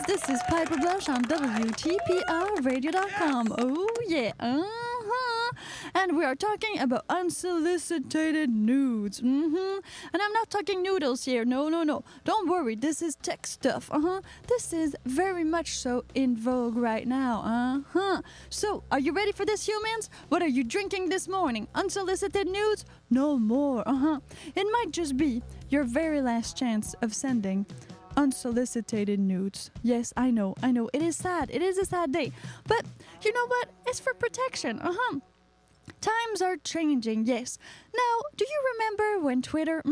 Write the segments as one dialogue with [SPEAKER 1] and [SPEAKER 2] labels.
[SPEAKER 1] Nudes. This is Piper Blush on WTPRradio.com. Oh, yeah. And we are talking about unsolicited nudes. And I'm not talking noodles here. No. Don't worry. This is tech stuff. This is very much so in vogue right now. So, are you ready for this, humans? What are you drinking this morning? Unsolicited nudes? No more. It might just be your very last chance of sending unsolicited nudes. Yes, I know. It is sad. It is a sad day. But you know what? It's for protection. Times are changing, yes. Now, do you remember when Twitter,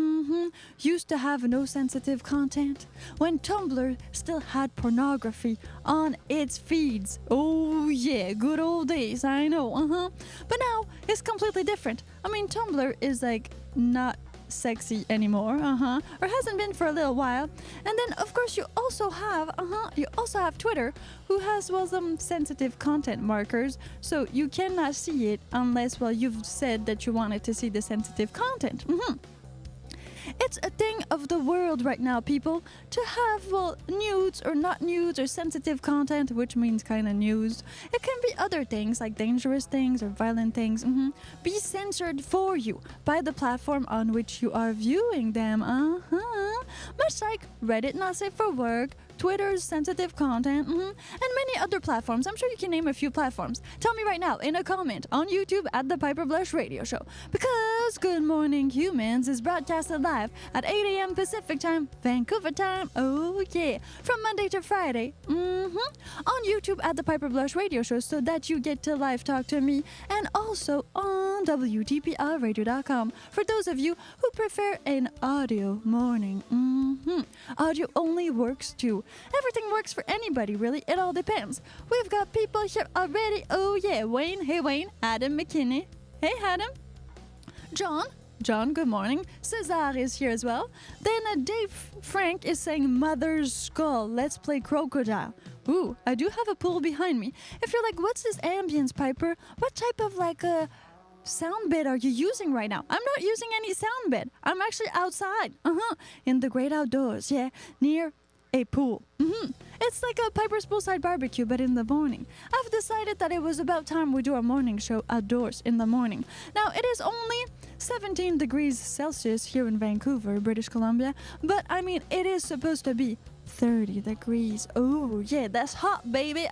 [SPEAKER 1] used to have no sensitive content? When Tumblr still had pornography on its feeds? Oh yeah, good old days, I know, But now, it's completely different. I mean, Tumblr is like not sexy anymore, or hasn't been for a little while. And then of course you also have Twitter, who has some sensitive content markers, so you cannot see it unless you've said that you wanted to see the sensitive content. It's a thing of the world right now, people, to have, nudes or not nudes or sensitive content, which means kind of news. It can be other things, like dangerous things or violent things, be censored for you by the platform on which you are viewing them, Much like Reddit not safe for work, Twitter's sensitive content, and many other platforms. I'm sure you can name a few platforms. Tell me right now in a comment on YouTube at the Piper Blush Radio Show. Because Good Morning Humans is broadcasted live at 8 a.m. Pacific Time, Vancouver time. Oh yeah, from Monday to Friday. On YouTube at the Piper Blush Radio Show, so that you get to live talk to me, and also on WTPRradio.com for those of you who prefer an audio morning. Audio only works too. Everything works for anybody, really. It all depends. We've got people here already. Oh yeah, Wayne. Hey Wayne. Adam McKinney. Hey Adam. John, good morning. Cesar is here as well. Then Dave Frank is saying Mother's Skull. Let's play Crocodile. Ooh, I do have a pool behind me. If you're like, what's this ambience, Piper? What type of sound bed are you using right now? I'm not using any sound bed. I'm actually outside. In the great outdoors, yeah, near a pool. It's like a Piper's Poolside Barbecue, but in the morning. I've decided that it was about time we do a morning show outdoors in the morning. Now, it is only 17 degrees Celsius here in Vancouver, British Columbia, but I mean, it is supposed to be 30 degrees. Oh, yeah, that's hot, baby.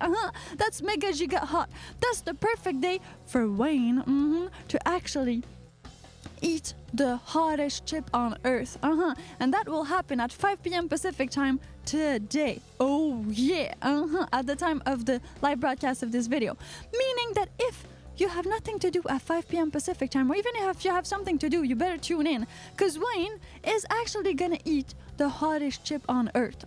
[SPEAKER 1] That's mega giga hot. That's the perfect day for Wayne, to actually eat the hottest chip on earth. And that will happen at 5 p.m. Pacific time today. Oh, yeah. At the time of the live broadcast of this video. Meaning that if you have nothing to do at 5 p.m. Pacific time, or even if you have something to do, you better tune in, because Wayne is actually gonna eat the hottest chip on earth,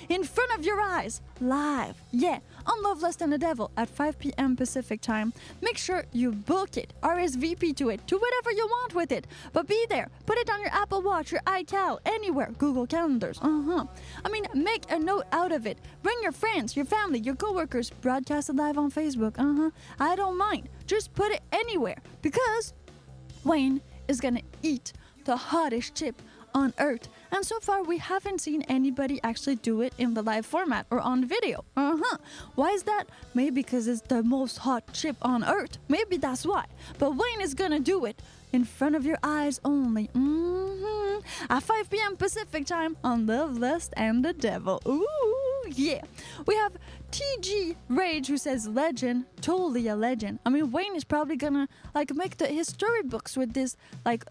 [SPEAKER 1] in front of your eyes, live, yeah, on Love, Lust, and the Devil at 5 p.m. Pacific time. Make sure you book it, RSVP to it, to whatever you want with it, but be there. Put it on your Apple Watch, your iCal, anywhere, Google Calendars, I mean, make a note out of it. Bring your friends, your family, your coworkers, broadcast it live on Facebook, I don't mind. Just put it anywhere, because Wayne is gonna eat the hottest chip on earth. And so far, we haven't seen anybody actually do it in the live format or on video. Why is that? Maybe because it's the most hot chip on earth. Maybe that's why. But Wayne is gonna do it in front of your eyes only. At 5 p.m. Pacific time on Love, Lust, and the Devil. Ooh, yeah. We have TG Rage, who says legend, totally a legend. I mean, Wayne is probably gonna make his storybooks with this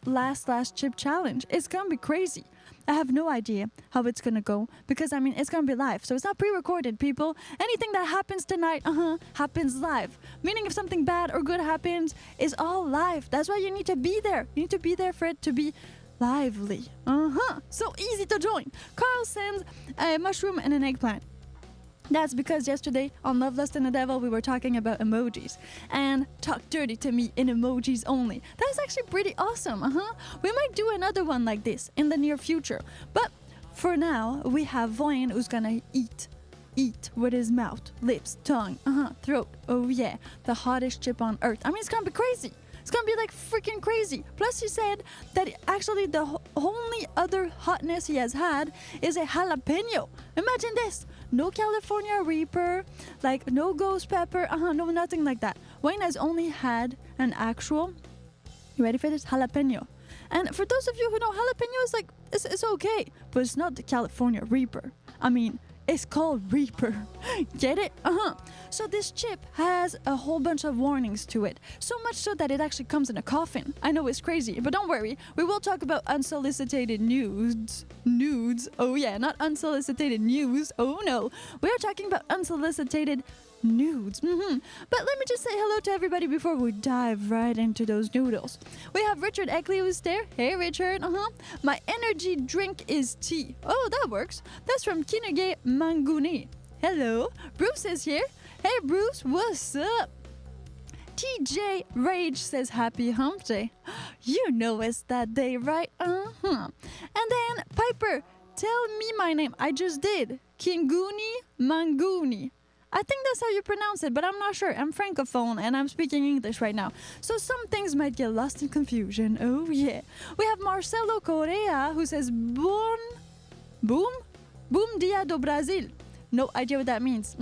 [SPEAKER 1] last chip challenge. It's gonna be crazy. I have no idea how it's gonna go, because I mean, it's gonna be live, so it's not pre-recorded, people. Anything that happens tonight, happens live. Meaning if something bad or good happens, it's all live. That's why you need to be there. You need to be there for it to be lively. So easy to join. Carl sends a mushroom and an eggplant. That's because yesterday on Love, Lust, and the Devil we were talking about emojis and talk dirty to me in emojis only. That was actually pretty awesome. We might do another one like this in the near future. But for now, we have Wayne, who's gonna eat with his mouth, lips, tongue, throat. Oh yeah, the hottest chip on earth. I mean, it's gonna be crazy. It's gonna be freaking crazy. Plus, he said that actually the only other hotness he has had is a jalapeno. Imagine this. no California Reaper, like no ghost pepper, no, nothing like that. Wayne has only had an actual, you ready for this? Jalapeno. And for those of you who know, jalapeno is like, it's okay, but it's not the California Reaper. I mean, it's called Reaper. Get it? So this chip has a whole bunch of warnings to it. So much so that it actually comes in a coffin. I know it's crazy, but don't worry. We will talk about unsolicited nudes. Nudes. Oh yeah, not unsolicited news. Oh no. We are talking about unsolicited nudes. But let me just say hello to everybody before we dive right into those noodles. We have Richard Eckley who's there. Hey Richard. My energy drink is tea. Oh, that works. That's from Kinege Manguni. Hello. Bruce is here. Hey Bruce, what's up? TJ Rage says happy hump day. You know it's that day, right? And then Piper, tell me my name. I just did. Kinguni Manguni. I think that's how you pronounce it, but I'm not sure. I'm francophone and I'm speaking English right now. So some things might get lost in confusion. Oh yeah. We have Marcelo Correa who says Boom dia do Brasil. No idea what that means.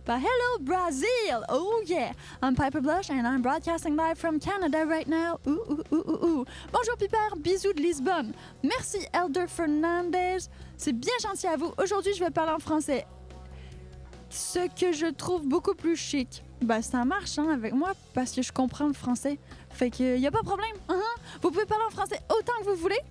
[SPEAKER 1] But hello Brazil. Oh yeah. I'm Piper Blush and I'm broadcasting live from Canada right now. Bonjour Piper, bisous de Lisbonne. Merci Elder Fernandez. C'est bien gentil à vous. Aujourd'hui, je vais parler en français. Ce que je trouve beaucoup plus chic. Ben, ça marche avec moi parce que je comprends le français. Fait que y a pas de problème. Vous pouvez parler en français autant que vous voulez.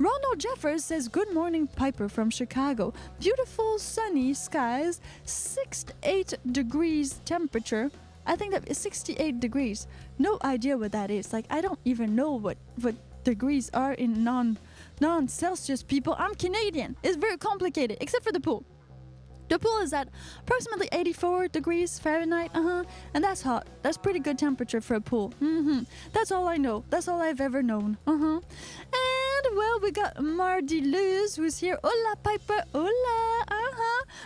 [SPEAKER 1] Ronald Jeffers says, Good morning, Piper from Chicago. Beautiful sunny skies, 68 degrees temperature. I think that is 68 degrees. No idea what that is. Like, I don't even know what degrees are in non-Celsius people. I'm Canadian. It's very complicated, except for the pool. The pool is at approximately 84 degrees Fahrenheit, and that's hot. That's pretty good temperature for a pool. That's all I know. That's all I've ever known. And, well, we got Mardy Luz, who's here. Hola, Piper. Hola.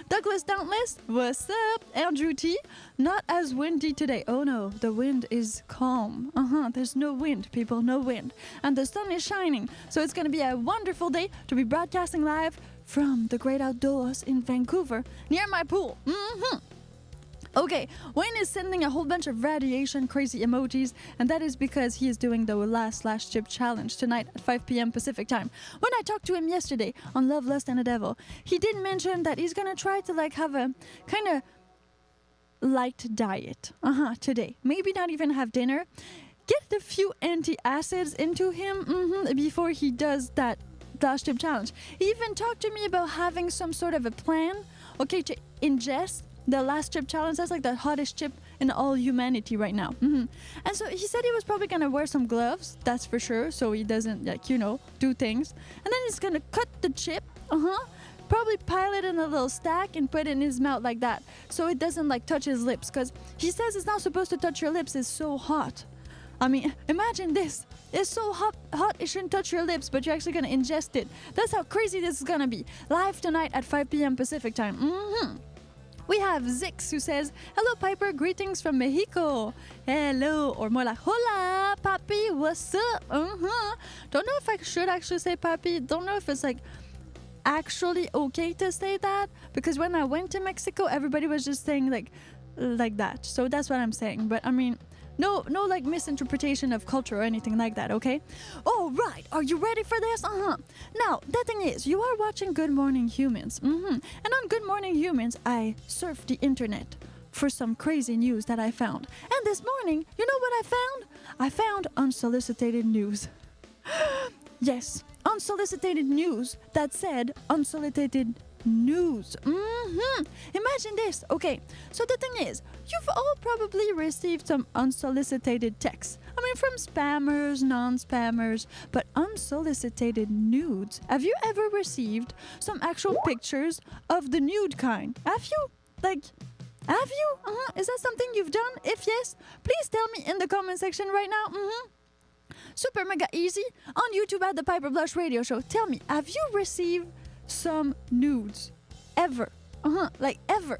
[SPEAKER 1] Douglas Dauntless, what's up? Andrew T, not as windy today. Oh, no, the wind is calm. There's no wind, people, no wind. And the sun is shining, so it's going to be a wonderful day to be broadcasting live from the great outdoors in Vancouver, near my pool. Okay, Wayne is sending a whole bunch of radiation crazy emojis, and that is because he is doing the last Slash Chip challenge tonight at 5 p.m. Pacific time. When I talked to him yesterday on Love, Lust, and the Devil, he did mention that he's gonna try to like have a kind of light diet today. Maybe not even have dinner. Get a few antacids into him before he does that Last Chip challenge. He even talked to me about having some sort of a plan, okay, to ingest the Last Chip challenge. That's like the hottest chip in all humanity right now. And so he said he was probably gonna wear some gloves, that's for sure, so he doesn't, like, do things. And then he's gonna cut the chip, probably pile it in a little stack and put it in his mouth like that, so it doesn't like touch his lips, because he says it's not supposed to touch your lips, it's so hot. I mean, imagine this. It's so hot it shouldn't touch your lips, but you're actually going to ingest it. That's how crazy this is going to be. Live tonight at 5 p.m. Pacific time. We have Zix who says, Hello Piper, greetings from Mexico. Hello, or more like, Hola, papi, what's up? Don't know if I should actually say papi. Don't know if it's like actually okay to say that, because when I went to Mexico, everybody was just saying like that. So that's what I'm saying. But I mean, no like misinterpretation of culture or anything like that, okay? All right, are you ready for this? Now, the thing is, you are watching Good Morning Humans. And on Good Morning Humans, I surfed the internet for some crazy news that I found. And this morning, you know what I found? I found unsolicited news. Yes, unsolicited news that said unsolicited news. Imagine this. Okay, so the thing is, you've all probably received some unsolicited texts. I mean, from spammers, non-spammers, but unsolicited nudes. Have you ever received some actual pictures of the nude kind? Have you? Have you? Is that something you've done? If yes, please tell me in the comment section right now. Super mega easy. On YouTube at the Piper Blush Radio Show. Tell me, have you received some nudes? Ever? Like ever?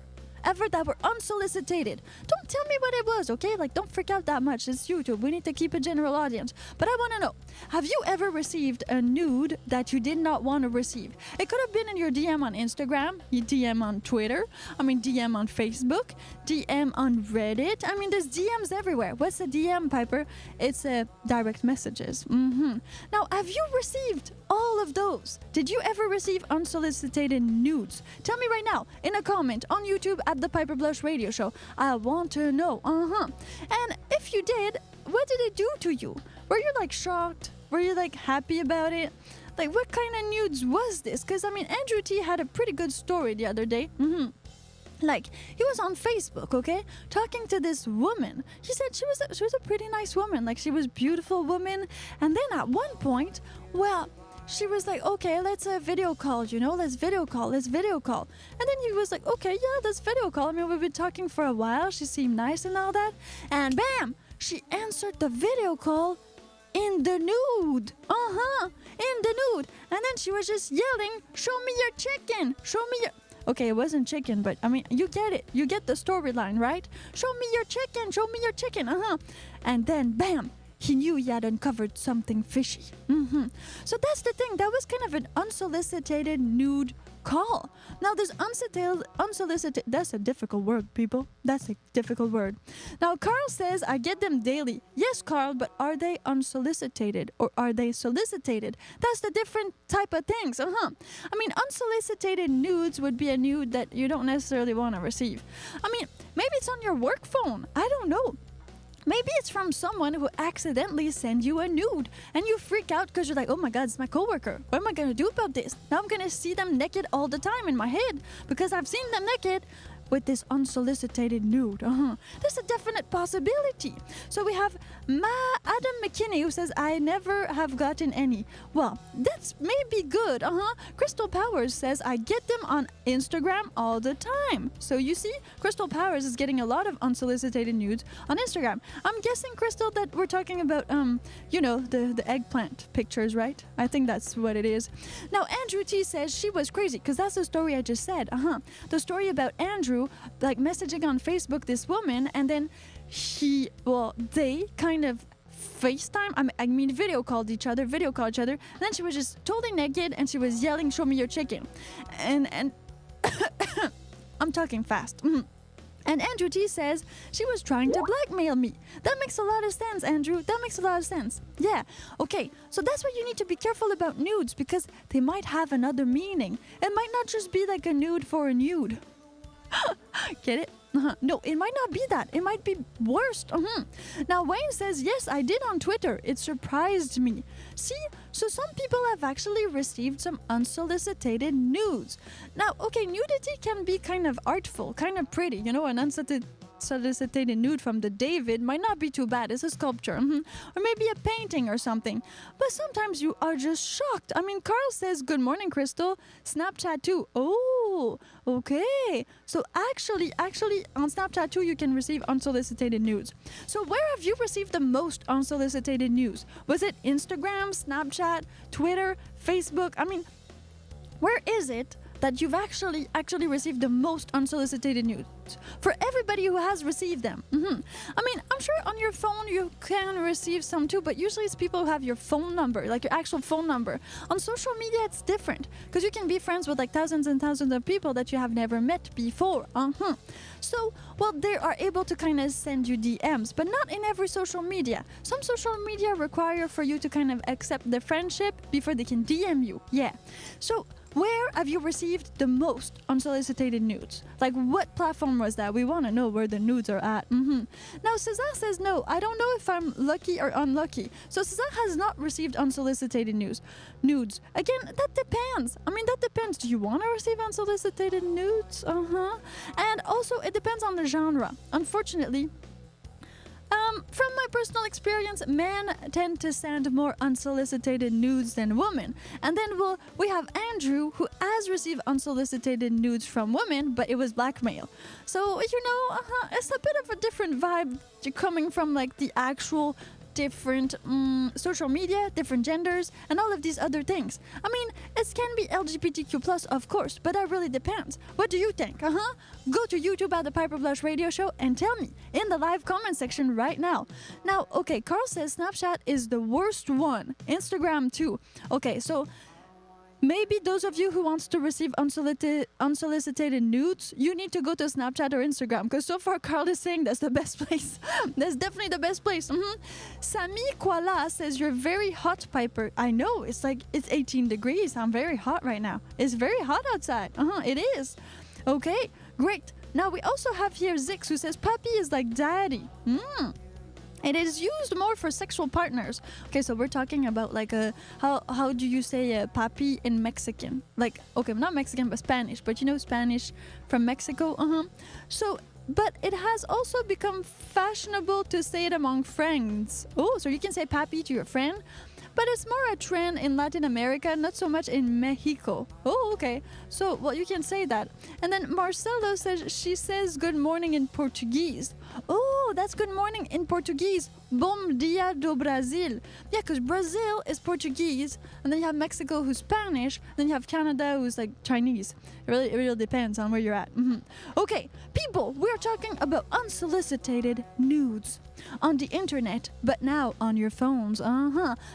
[SPEAKER 1] ever that were unsolicited? Don't tell me what it was, okay? Like, don't freak out that much. It's YouTube. We need to keep a general audience. But I want to know, have you ever received a nude that you did not want to receive? It could have been in your DM on Instagram, your DM on Twitter, DM on Facebook, DM on Reddit. There's DMs everywhere. What's a DM, Piper? It's direct messages. Now, have you received all of those? Did you ever receive unsolicited nudes? Tell me right now in a comment on YouTube at the Piper Blush Radio Show. I want to know. And if you did, what did it do to you? Were you like shocked? Were you like happy about it? Like, what kind of nudes was this? Because Andrew T had a pretty good story the other day. Like, he was on Facebook, okay, talking to this woman. He said she was a pretty nice woman. Like, she was a beautiful woman. And then at one point, well, she was like, okay, let's video call, let's video call. And then he was like, okay, yeah, let's video call. We've been talking for a while. She seemed nice and all that. And bam, she answered the video call in the nude. In the nude. And then she was just yelling, show me your chicken. Show me your... Okay, it wasn't chicken, but you get it. You get the storyline, right? Show me your chicken. Show me your chicken. And then, bam, he knew he had uncovered something fishy. So that's the thing. That was kind of an unsolicited nude call. Now, this unsolicited, that's a difficult word, people. That's a difficult word. Now, Carl says, I get them daily. Yes, Carl, but are they unsolicited or are they solicited? That's the different type of things. Unsolicited nudes would be a nude that you don't necessarily want to receive. Maybe it's on your work phone. I don't know. Maybe it's from someone who accidentally sends you a nude and you freak out because you're like, oh my God, it's my coworker. What am I going to do about this? Now I'm going to see them naked all the time in my head because I've seen them naked with this unsolicited nude. There's a definite possibility. So we have Adam McKinney who says, I never have gotten any. Well, that's maybe good. Crystal Powers says, I get them on Instagram all the time. So you see, Crystal Powers is getting a lot of unsolicited nudes on Instagram. I'm guessing, Crystal, that we're talking about, the eggplant pictures, right? I think that's what it is. Now, Andrew T says she was crazy because that's the story I just said. The story about Andrew like messaging on Facebook this woman, and then they kind of FaceTime, video called each other, and then she was just totally naked and she was yelling, show me your chicken. And I'm talking fast. And Andrew T says she was trying to blackmail me. That makes a lot of sense, Andrew. That makes a lot of sense. Yeah. Okay. So that's why you need to be careful about nudes because they might have another meaning. It might not just be like a nude for a nude. Get it? No, it might not be that. It might be worse. Now, Wayne says, yes, I did on Twitter. It surprised me. See? So some people have actually received some unsolicited nudes. Now, okay, nudity can be kind of artful, kind of pretty. An unsolicited nude from the David might not be too bad. It's a sculpture. Or maybe a painting or something. But sometimes you are just shocked. Carl says, good morning, Crystal. Snapchat too. Oh, okay. So actually, on Snapchat too, you can receive unsolicited nudes. So where have you received the most unsolicited news? Was it Instagram, Snapchat, Twitter, Facebook? Where is it that you've actually received the most unsolicited nudes? For everybody who has received them. I'm sure on your phone you can receive some too, but usually it's people who have your phone number, like your actual phone number. On social media, it's different because you can be friends with like thousands and thousands of people that you have never met before. So, they are able to kind of send you DMs, but not in every social media. Some social media require for you to kind of accept the friendship before they can DM you. Yeah. So, where have you received the most unsolicited nudes? Like, what platform was that? We want to know where the nudes are at. Now, Cesar says, no, I don't know if I'm lucky or unlucky. So, Cesar has not received unsolicited nudes. Again, that depends. That depends. Do you want to receive unsolicited nudes? And also, it depends on the genre. Unfortunately, from my personal experience, men tend to send more unsolicited nudes than women. And then we have Andrew, who has received unsolicited nudes from women, but it was blackmail. So, it's a bit of a different vibe coming from like the actual different social media, different genders, and all of these other things. I mean, it can be LGBTQ plus, of course, but that really depends. What do you think? Go to YouTube at the Piper Blush Radio Show and tell me in the live comment section right now. Now, okay, Carl says Snapchat is the worst one. Instagram too. Okay, so maybe those of you who wants to receive unsolicited nudes, you need to go to Snapchat or Instagram, because so far Carl is saying that's the best place. That's definitely the best place. Sami Kuala says you're very hot, Piper. I know, it's 18 degrees. I'm very hot right now. It's very hot outside. It is. Okay, great. Now we also have here Zix, who says puppy is like daddy. It is used more for sexual partners. Okay, so we're talking about like how do you say papi in Mexican? Like, okay, not Mexican, but Spanish. But you know Spanish from Mexico? So, but it has also become fashionable to say it among friends. Oh, so you can say papi to your friend? But it's more a trend in Latin America, not so much in Mexico. Oh, okay. So, well, you can say that. And then Marcelo says, she says good morning in Portuguese. Oh, that's good morning in Portuguese. Bom dia do Brasil. Yeah, because Brazil is Portuguese, and then you have Mexico who's Spanish, then you have Canada who's like Chinese. It really depends on where you're at. Okay, people, we're talking about unsolicited nudes on the internet, but now on your phones.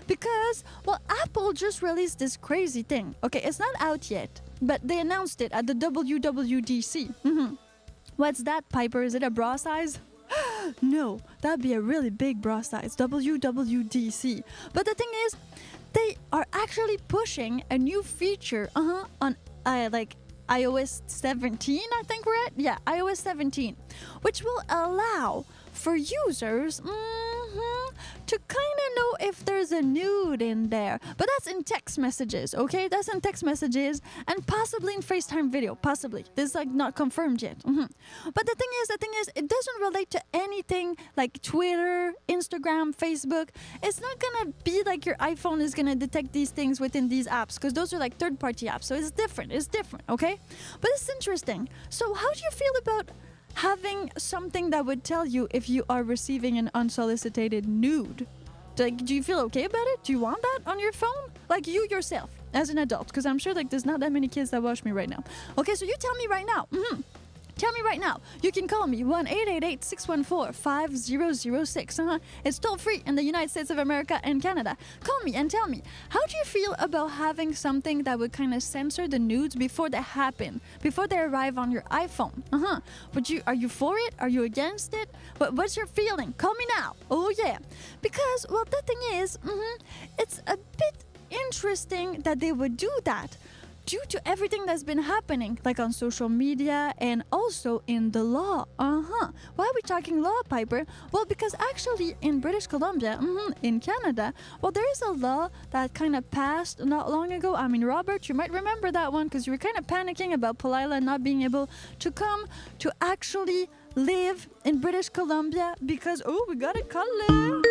[SPEAKER 1] Because, well, Apple just released this crazy thing. Okay, it's not out yet, but they announced it at the WWDC. What's that, Piper? Is it a bra size? No, that'd be a really big bra size. WWDC. But the thing is, they are actually pushing a new feature on like iOS 17, I think we're at? Yeah, iOS 17, which will allow for users to kind of know if there's a nude in there. But that's in text messages, okay? That's in text messages and possibly in FaceTime video, possibly. This is like not confirmed yet. But the thing is, it doesn't relate to anything like Twitter, Instagram, Facebook. It's not gonna be like your iPhone is gonna detect these things within these apps, because those are like third-party apps, so it's different, okay? But it's interesting. So how do you feel about having something that would tell you if you are receiving an unsolicited nude? Like, do you feel okay about it? Do you want that on your phone? Like you yourself, as an adult, because I'm sure like there's not that many kids that watch me right now. Okay, so you tell me right now. Tell me right now. You can call me 1-888-614-5006. It's toll free in the United States of America and Canada. Call me and tell me, how do you feel about having something that would kind of censor the nudes before they happen, before they arrive on your iPhone? Are you for it? Are you against it? What's your feeling? Call me now. Oh yeah. Because, well, the thing is, it's a bit interesting that they would do that, due to everything that's been happening, like on social media and also in the law. Why are we talking law, Piper? Well, because actually in British Columbia, in Canada, well, there is a law that kind of passed not long ago. I mean, Robert, you might remember that one, because you were kind of panicking about Palila not being able to come to actually live in British Columbia because, oh, we got a caller.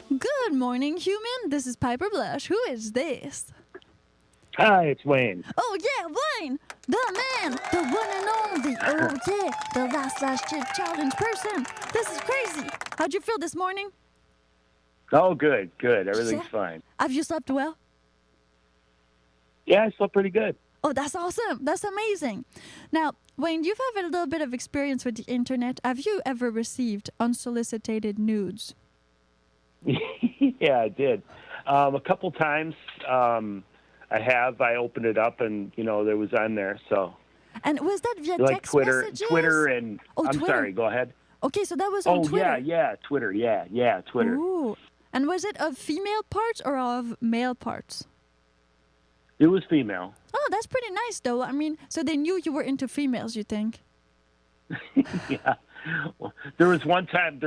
[SPEAKER 1] Good morning, human. This is Piper Blush. Who is this?
[SPEAKER 2] Hi, it's Wayne.
[SPEAKER 1] Oh, yeah, Wayne. The man. The one and only. Oh, yeah. The last chip challenge person. This is crazy. How'd you feel this morning?
[SPEAKER 2] Oh, good. Everything's fine.
[SPEAKER 1] Have you slept well?
[SPEAKER 2] Yeah, I slept pretty good.
[SPEAKER 1] Oh, that's awesome. That's amazing. Now, Wayne, you've had a little bit of experience with the internet. Have you ever received unsolicited nudes?
[SPEAKER 2] Yeah, I did. A couple times I opened it up and, there was on there. So.
[SPEAKER 1] And was that via
[SPEAKER 2] like
[SPEAKER 1] text
[SPEAKER 2] Twitter,
[SPEAKER 1] messages?
[SPEAKER 2] Twitter and, I'm
[SPEAKER 1] Twitter.
[SPEAKER 2] sorry, go ahead.
[SPEAKER 1] Okay, so that was on Twitter.
[SPEAKER 2] Yeah, Twitter. Yeah, Twitter.
[SPEAKER 1] Ooh. And was it of female parts or of male parts?
[SPEAKER 2] It was female.
[SPEAKER 1] Oh, that's pretty nice, though. I mean, so they knew you were into females, you think?
[SPEAKER 2] Yeah. Well, there was one time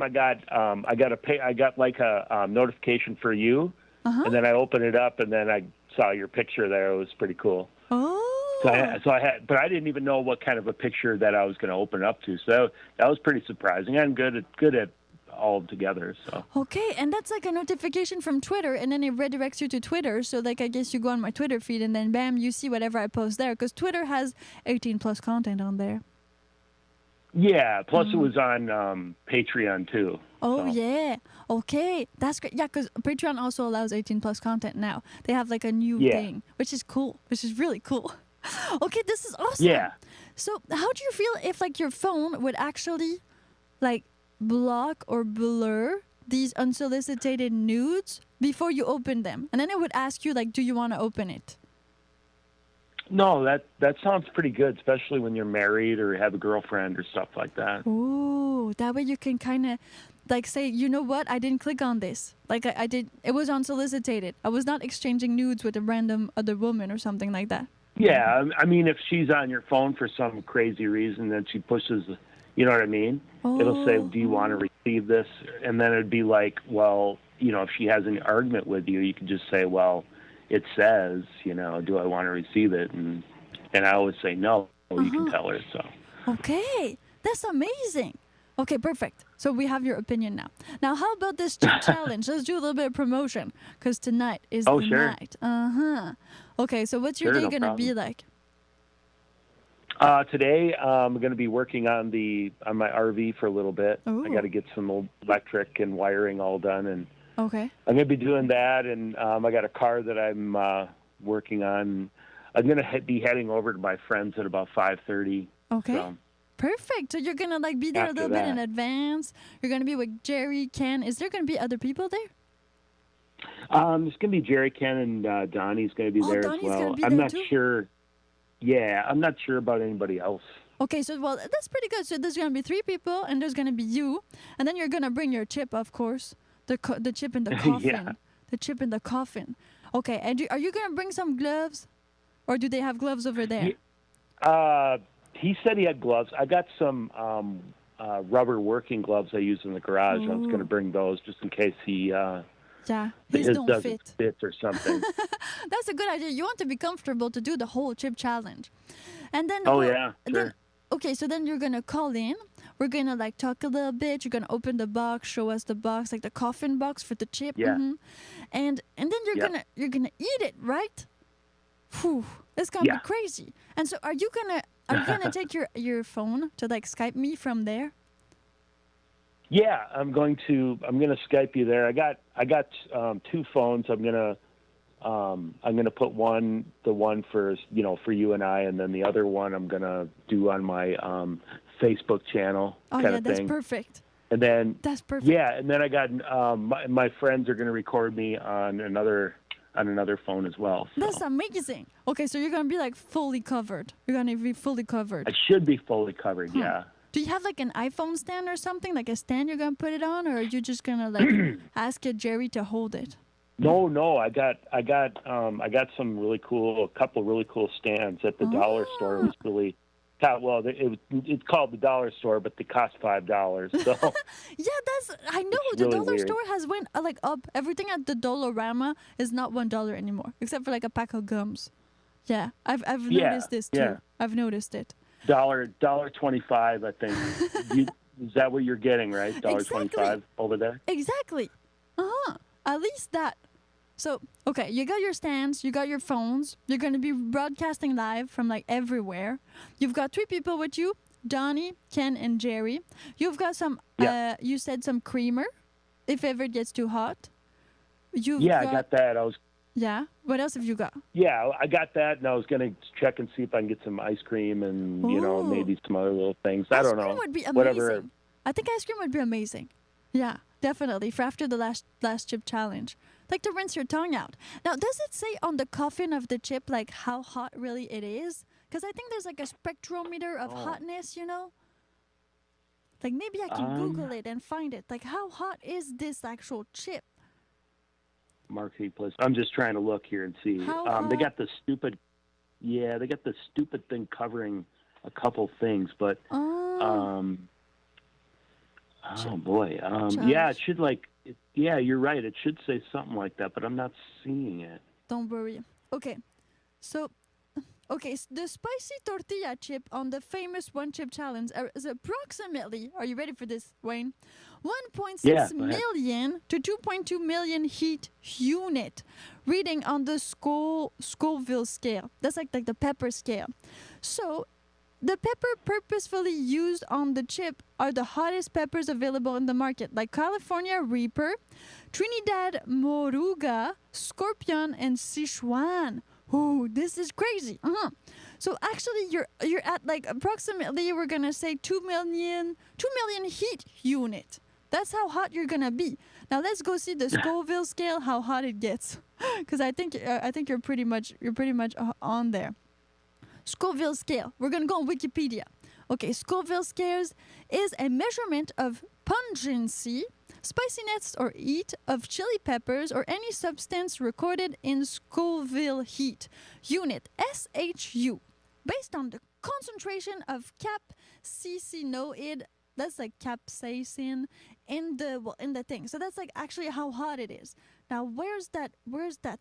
[SPEAKER 2] I got like a notification for you, and then I opened it up and then I saw your picture there. It was pretty cool.
[SPEAKER 1] Oh.
[SPEAKER 2] But I didn't even know what kind of a picture that I was going to open up to. So that was pretty surprising. I'm good at all together. So. Okay,
[SPEAKER 1] and that's like a notification from Twitter, and then it redirects you to Twitter. So like I guess you go on my Twitter feed, and then bam, you see whatever I post there, because Twitter has 18+ content on there.
[SPEAKER 2] Yeah. Plus, it was on Patreon too.
[SPEAKER 1] Oh,
[SPEAKER 2] So.
[SPEAKER 1] yeah. Okay. That's great. Yeah, because Patreon also allows 18 plus content now. They have like a new
[SPEAKER 2] Yeah.
[SPEAKER 1] thing, which is cool, which is really cool. Okay, this is awesome.
[SPEAKER 2] Yeah.
[SPEAKER 1] So, how do you feel if like your phone would actually like block or blur these unsolicited nudes before you open them? And then it would ask you like, do you want to open it?
[SPEAKER 2] No, that sounds pretty good, especially when you're married or have a girlfriend or stuff like that.
[SPEAKER 1] Ooh, that way you can kind of like say, you know what, I didn't click on this. Like I did, it was unsolicited. I was not exchanging nudes with a random other woman or something like that.
[SPEAKER 2] Yeah, I mean, if she's on your phone for some crazy reason, then she pushes, you know what I mean? It'll say, do you want to receive this? And then it'd be like, well, if she has an argument with you, you can just say, well, it says, do I want to receive it? And I always say no. You can tell her. So.
[SPEAKER 1] Okay, that's amazing. Okay, perfect. So we have your opinion now. Now, how about this challenge? Let's do a little bit of promotion because tonight is the night. Okay, so what's your day gonna be like?
[SPEAKER 2] Today, I'm going to be working on my RV for a little bit.
[SPEAKER 1] Ooh.
[SPEAKER 2] I got to get some electric and wiring all done, and
[SPEAKER 1] okay,
[SPEAKER 2] I'm going to be doing that. And I got a car that I'm working on. I'm going to be heading over to my friends at about 5:30.
[SPEAKER 1] Okay.
[SPEAKER 2] So.
[SPEAKER 1] Perfect. So you're gonna like be there a little bit in advance. You're gonna be with Jerry, Ken. Is there gonna be other people there?
[SPEAKER 2] There's gonna be Jerry, Ken, and Donnie's gonna be there
[SPEAKER 1] Donnie's
[SPEAKER 2] as well.
[SPEAKER 1] Gonna be
[SPEAKER 2] I'm
[SPEAKER 1] there
[SPEAKER 2] not
[SPEAKER 1] too?
[SPEAKER 2] sure. Yeah, I'm not sure about anybody else.
[SPEAKER 1] Okay, so well, that's pretty good. So there's gonna be 3 people, and there's gonna be you, and then you're gonna bring your chip, of course, the chip in the coffin, the chip in the coffin. Okay, and are you gonna bring some gloves, or do they have gloves over there?
[SPEAKER 2] He said he had gloves. I got some rubber working gloves I use in the garage. I was going to bring those just in case his
[SPEAKER 1] don't
[SPEAKER 2] doesn't fit or something.
[SPEAKER 1] That's a good idea. You want to be comfortable to do the whole chip challenge. And then
[SPEAKER 2] Sure.
[SPEAKER 1] Okay, so then you're going to call in. We're going to like talk a little bit. You're going to open the box, show us the box, like the coffin box for the chip.
[SPEAKER 2] Yeah.
[SPEAKER 1] And then you're going to eat it, right? Whew, it's going to be crazy. And so are you going to take your phone to like Skype me from there?
[SPEAKER 2] Yeah, I'm gonna Skype you there. I got 2 phones. I'm gonna put the one for for you and I, and then the other one I'm gonna do on my Facebook channel.
[SPEAKER 1] Oh yeah, that's perfect.
[SPEAKER 2] And then
[SPEAKER 1] that's perfect.
[SPEAKER 2] Yeah, and then I got my friends are gonna record me on another phone as well. So.
[SPEAKER 1] That's amazing. Okay, so you're gonna be like fully covered. You're gonna be fully covered.
[SPEAKER 2] I should be fully covered. Yeah.
[SPEAKER 1] Do you have like an iPhone stand or something, like a stand you're gonna put it on, or are you just gonna like ask Jerry to hold it?
[SPEAKER 2] No. I got some a couple really cool stands at the dollar store. It was really it's called the dollar store, but they cost $5. So
[SPEAKER 1] yeah, I know the
[SPEAKER 2] really
[SPEAKER 1] dollar
[SPEAKER 2] weird.
[SPEAKER 1] store has went like up. Everything at the Dollarama is not $1 anymore, except for like a pack of gums. Yeah, I've noticed this too. Yeah. I've noticed it.
[SPEAKER 2] $1.25, I think. Is that what you're getting, right? $1.25 over there.
[SPEAKER 1] Exactly. At least that. So, okay, you got your stands, you got your phones. You're going to be broadcasting live from like everywhere. You've got 3 people with you, Donnie, Ken, and Jerry. You've got some, you said some creamer, if ever it gets too hot.
[SPEAKER 2] I got that.
[SPEAKER 1] Yeah? What else have you got?
[SPEAKER 2] Yeah, I got that, and I was going to check and see if I can get some ice cream and, maybe some other little things. I don't know.
[SPEAKER 1] Ice cream would be amazing.
[SPEAKER 2] Whatever.
[SPEAKER 1] I think ice cream would be amazing. Yeah, definitely. For after the last chip challenge. Like to rinse your tongue out. Now, does it say on the coffin of the chip, like, how hot really it is? Because I think there's, like, a spectrometer of hotness, Like, maybe I can Google it and find it. Like, how hot is this actual chip?
[SPEAKER 2] Marketplace. I'm just trying to look here and see. They got the stupid thing covering a couple things, but oh boy. Yeah, it should yeah, you're right. It should say something like that, but I'm not seeing it.
[SPEAKER 1] Don't worry. Okay. So, the spicy tortilla chip on the famous one chip challenge is approximately, are you ready for this, Wayne? 1.6 million to 2.2 million heat unit, reading on the Scoville scale. That's like the pepper scale. So, the pepper purposefully used on the chip are the hottest peppers available in the market, like California Reaper, Trinidad Moruga, Scorpion, and Sichuan. Ooh, this is crazy. So actually, you're at like approximately, we're gonna say 2 million heat unit. That's how hot you're gonna be. Now let's go see the Scoville scale, how hot it gets, because I think you're pretty much on there. Scoville scale. We're gonna go on Wikipedia. Okay, Scoville scales is a measurement of pungency, spiciness, or heat of chili peppers or any substance recorded in Scoville heat unit (SHU), based on the concentration of capsaicinoid. That's like capsaicin in the thing. So that's like actually how hot it is. Now where's that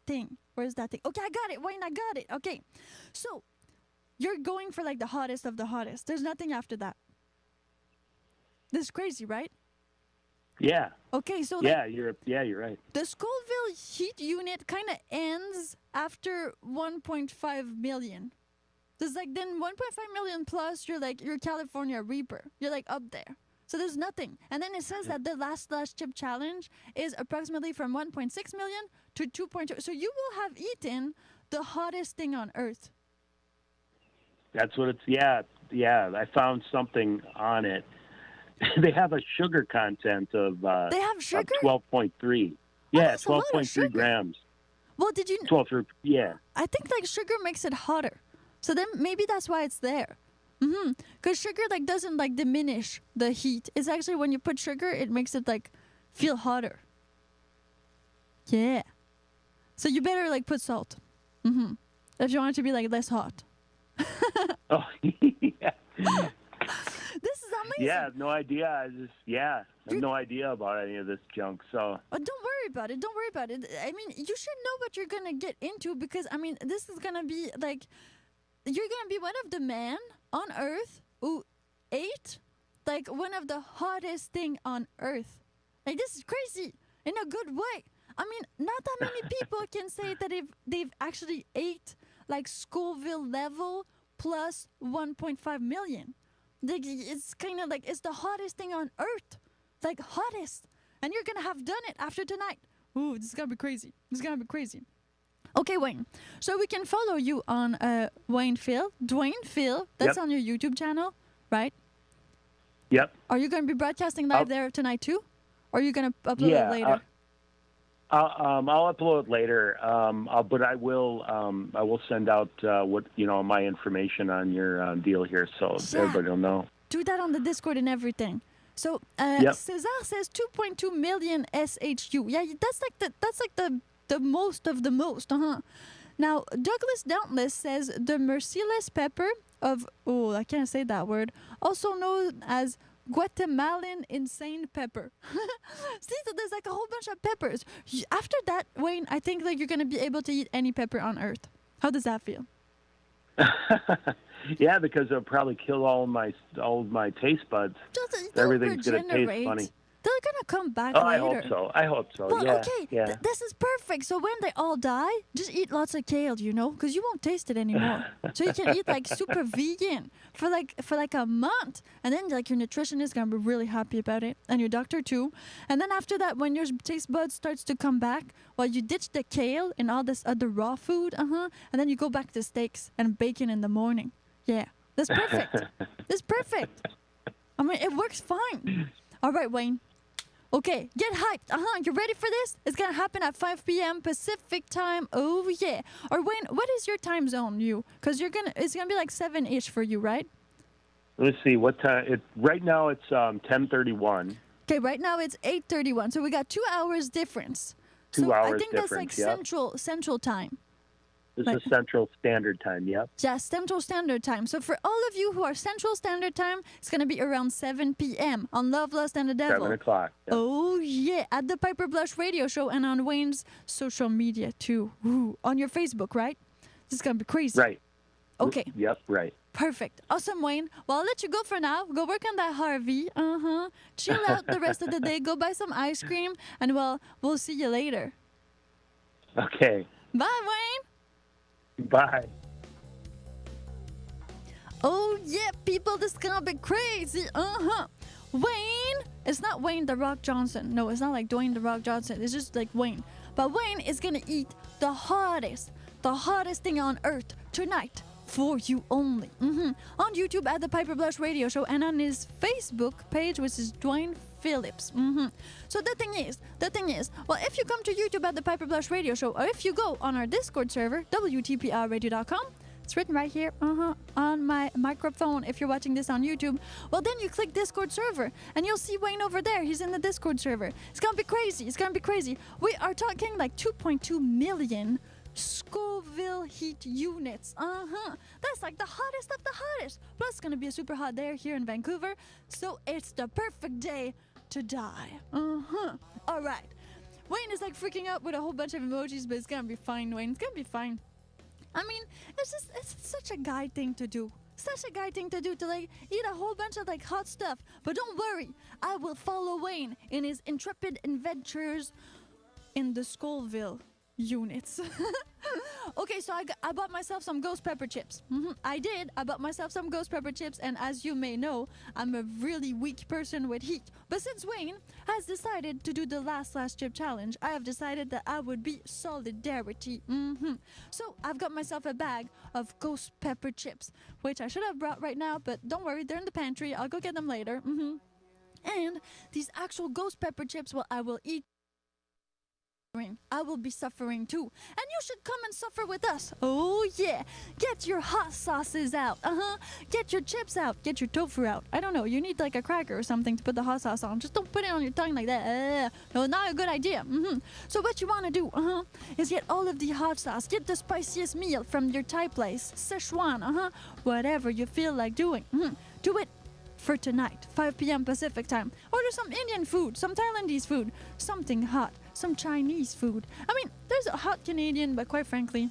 [SPEAKER 1] thing? Okay, I got it. Wayne, I got it. Okay, so you're going for like the hottest of the hottest. There's nothing after that. This is crazy, right?
[SPEAKER 2] Yeah.
[SPEAKER 1] Okay, so
[SPEAKER 2] you're right.
[SPEAKER 1] the Scoville heat unit kind of ends after 1.5 million. There's like then 1.5 million plus. You're like your California Reaper. You're like up there. So there's nothing. And then it says that the last chip challenge is approximately from 1.6 million to 2.2. So you will have eaten the hottest thing on Earth.
[SPEAKER 2] That's what it's. Yeah. I found something on it. They have a sugar content of.
[SPEAKER 1] They have sugar?
[SPEAKER 2] 12.3. Yeah, 12.3 grams.
[SPEAKER 1] Well, did you?
[SPEAKER 2] 12. Yeah.
[SPEAKER 1] I think like sugar makes it hotter. So then maybe that's why it's there. Because sugar like doesn't like diminish the heat. It's actually when you put sugar, it makes it like feel hotter. Yeah. So you better like put salt. If you want it to be like less hot.
[SPEAKER 2] Oh, yeah.
[SPEAKER 1] This is amazing.
[SPEAKER 2] Yeah, I have no idea. I have no idea about any of this junk. So
[SPEAKER 1] don't worry about it. Don't worry about it. I mean, you should know what you're gonna get into because I mean, this is gonna be like you're gonna be one of the men on Earth who ate like one of the hottest thing on Earth. Like this is crazy in a good way. I mean, not that many people can say that they've actually ate like Scoville level plus 1.5 million. Like, it's kind of like it's the hottest thing on Earth, like hottest, and you're gonna have done it after tonight. Ooh, this is gonna be crazy. Okay, Wayne. So we can follow you on Dwayne Phil. That's on your YouTube channel, right?
[SPEAKER 2] Yep.
[SPEAKER 1] Are you gonna be broadcasting live there tonight too, or are you gonna upload it later?
[SPEAKER 2] I'll upload later, but I will send out my information on your deal here, so everybody will know.
[SPEAKER 1] Do that on the Discord and everything. So Cesar says 2.2 million SHU. Yeah, that's like the most of the most. Now Douglas Dauntless says the merciless pepper of I can't say that word, also known as Guatemalan insane pepper. See, so there's like a whole bunch of peppers. After that, Wayne, I think like you're gonna be able to eat any pepper on Earth. How does that feel?
[SPEAKER 2] Yeah, because it'll probably kill all of my taste buds. Everything's gonna taste funny.
[SPEAKER 1] They're gonna come back later.
[SPEAKER 2] I hope so.
[SPEAKER 1] Well,
[SPEAKER 2] yeah.
[SPEAKER 1] Okay.
[SPEAKER 2] Yeah.
[SPEAKER 1] This is perfect. So when they all die, just eat lots of kale, because you won't taste it anymore. So you can eat like super vegan for like a month, and then like your nutritionist is gonna be really happy about it, and your doctor too. And then after that, when your taste buds starts to come back, you ditch the kale and all this other raw food, and then you go back to steaks and bacon in the morning. Yeah, that's perfect. That's perfect. I mean, it works fine. All right, Wayne. Okay, get hyped. You ready for this? It's gonna happen at 5 p.m. Pacific time. Oh yeah. Or Wayne, what is your time zone? Because it's gonna be like 7-ish for you, right?
[SPEAKER 2] Let's see what time. Right now it's 10:31.
[SPEAKER 1] Okay, right now it's 8:31. So we got 2 hours difference.
[SPEAKER 2] 2 hours
[SPEAKER 1] I think
[SPEAKER 2] difference,
[SPEAKER 1] that's like central time.
[SPEAKER 2] This is Central Standard Time, yep.
[SPEAKER 1] Yeah, Central Standard Time. So for all of you who are Central Standard Time, it's going to be around 7 p.m. on Love, Lust, and the Devil.
[SPEAKER 2] 7 o'clock. Yep.
[SPEAKER 1] Oh, yeah. At the Piper Blush Radio Show and on Wayne's social media, too. Ooh, on your Facebook, right? This is going to be crazy.
[SPEAKER 2] Right.
[SPEAKER 1] Okay.
[SPEAKER 2] Yep, right.
[SPEAKER 1] Perfect. Awesome, Wayne. Well, I'll let you go for now. Go work on that Harvey. Chill out the rest of the day. Go buy some ice cream. And, we'll see you later.
[SPEAKER 2] Okay.
[SPEAKER 1] Bye, Wayne.
[SPEAKER 2] Bye.
[SPEAKER 1] Oh yeah, people, this is gonna be crazy. Wayne, it's not Wayne the Rock Johnson. No, it's not like Dwayne the Rock Johnson. It's just like Wayne. But Wayne is gonna eat the hottest thing on earth tonight for you only. On YouTube at the Piper Blush Radio Show and on his Facebook page, which is Dwayne Phillips. So the thing is, well, if you come to YouTube at the Piper Blush Radio Show, or if you go on our Discord server, WTPRradio.com, it's written right here on my microphone if you're watching this on YouTube. Well, then you click Discord server and you'll see Wayne over there. He's in the Discord server. It's gonna be crazy. It's gonna be crazy. We are talking like 2.2 million Scoville heat units. That's like the hottest of the hottest. Plus, it's gonna be a super hot day here in Vancouver. So it's the perfect day to die. All right. Wayne is like freaking out with a whole bunch of emojis, but it's gonna be fine, Wayne. It's gonna be fine. I mean, it's such a guy thing to do. Such a guy thing to do, to like eat a whole bunch of like hot stuff. But don't worry, I will follow Wayne in his intrepid adventures in the Scoville units. Okay, so I bought myself some ghost pepper chips. I bought myself some ghost pepper chips, and as you may know, I'm a really weak person with heat. But since Wayne has decided to do the last chip challenge, I have decided that I would be solidarity. So I've got myself a bag of ghost pepper chips, which I should have brought right now, but don't worry, they're in the pantry. I'll go get them later. And these actual ghost pepper chips, well, I will eat. I will be suffering too, and you should come and suffer with us. Oh yeah, get your hot sauces out. Get your chips out, get your tofu out. I don't know, you need like a cracker or something to put the hot sauce on. Just don't put it on your tongue like that. No, not a good idea. So what you want to do is get all of the hot sauce, get the spiciest meal from your Thai place, Szechuan, whatever you feel like doing. Do it for tonight, 5 p.m. Pacific time. Order some Indian food, some Thailandese food, something hot, some Chinese food. I mean, there's a hot Canadian, but quite frankly,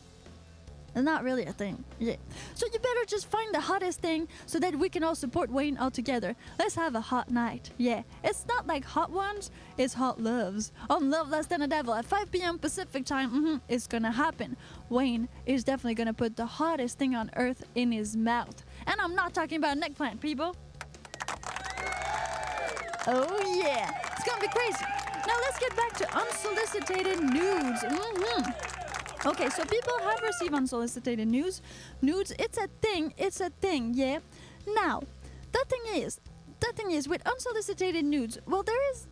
[SPEAKER 1] it's not really a thing. Yeah. So you better just find the hottest thing so that we can all support Wayne all together. Let's have a hot night. Yeah. It's not like hot ones, it's hot loves. On Love Less Than a Devil at 5 p.m. Pacific time, it's gonna happen. Wayne is definitely gonna put the hottest thing on earth in his mouth. And I'm not talking about an eggplant, people. Oh yeah, it's gonna be crazy. Now let's get back to unsolicited nudes. Okay, so people have received unsolicited nudes. It's a thing, yeah. Now, the thing is with unsolicited nudes, well, there is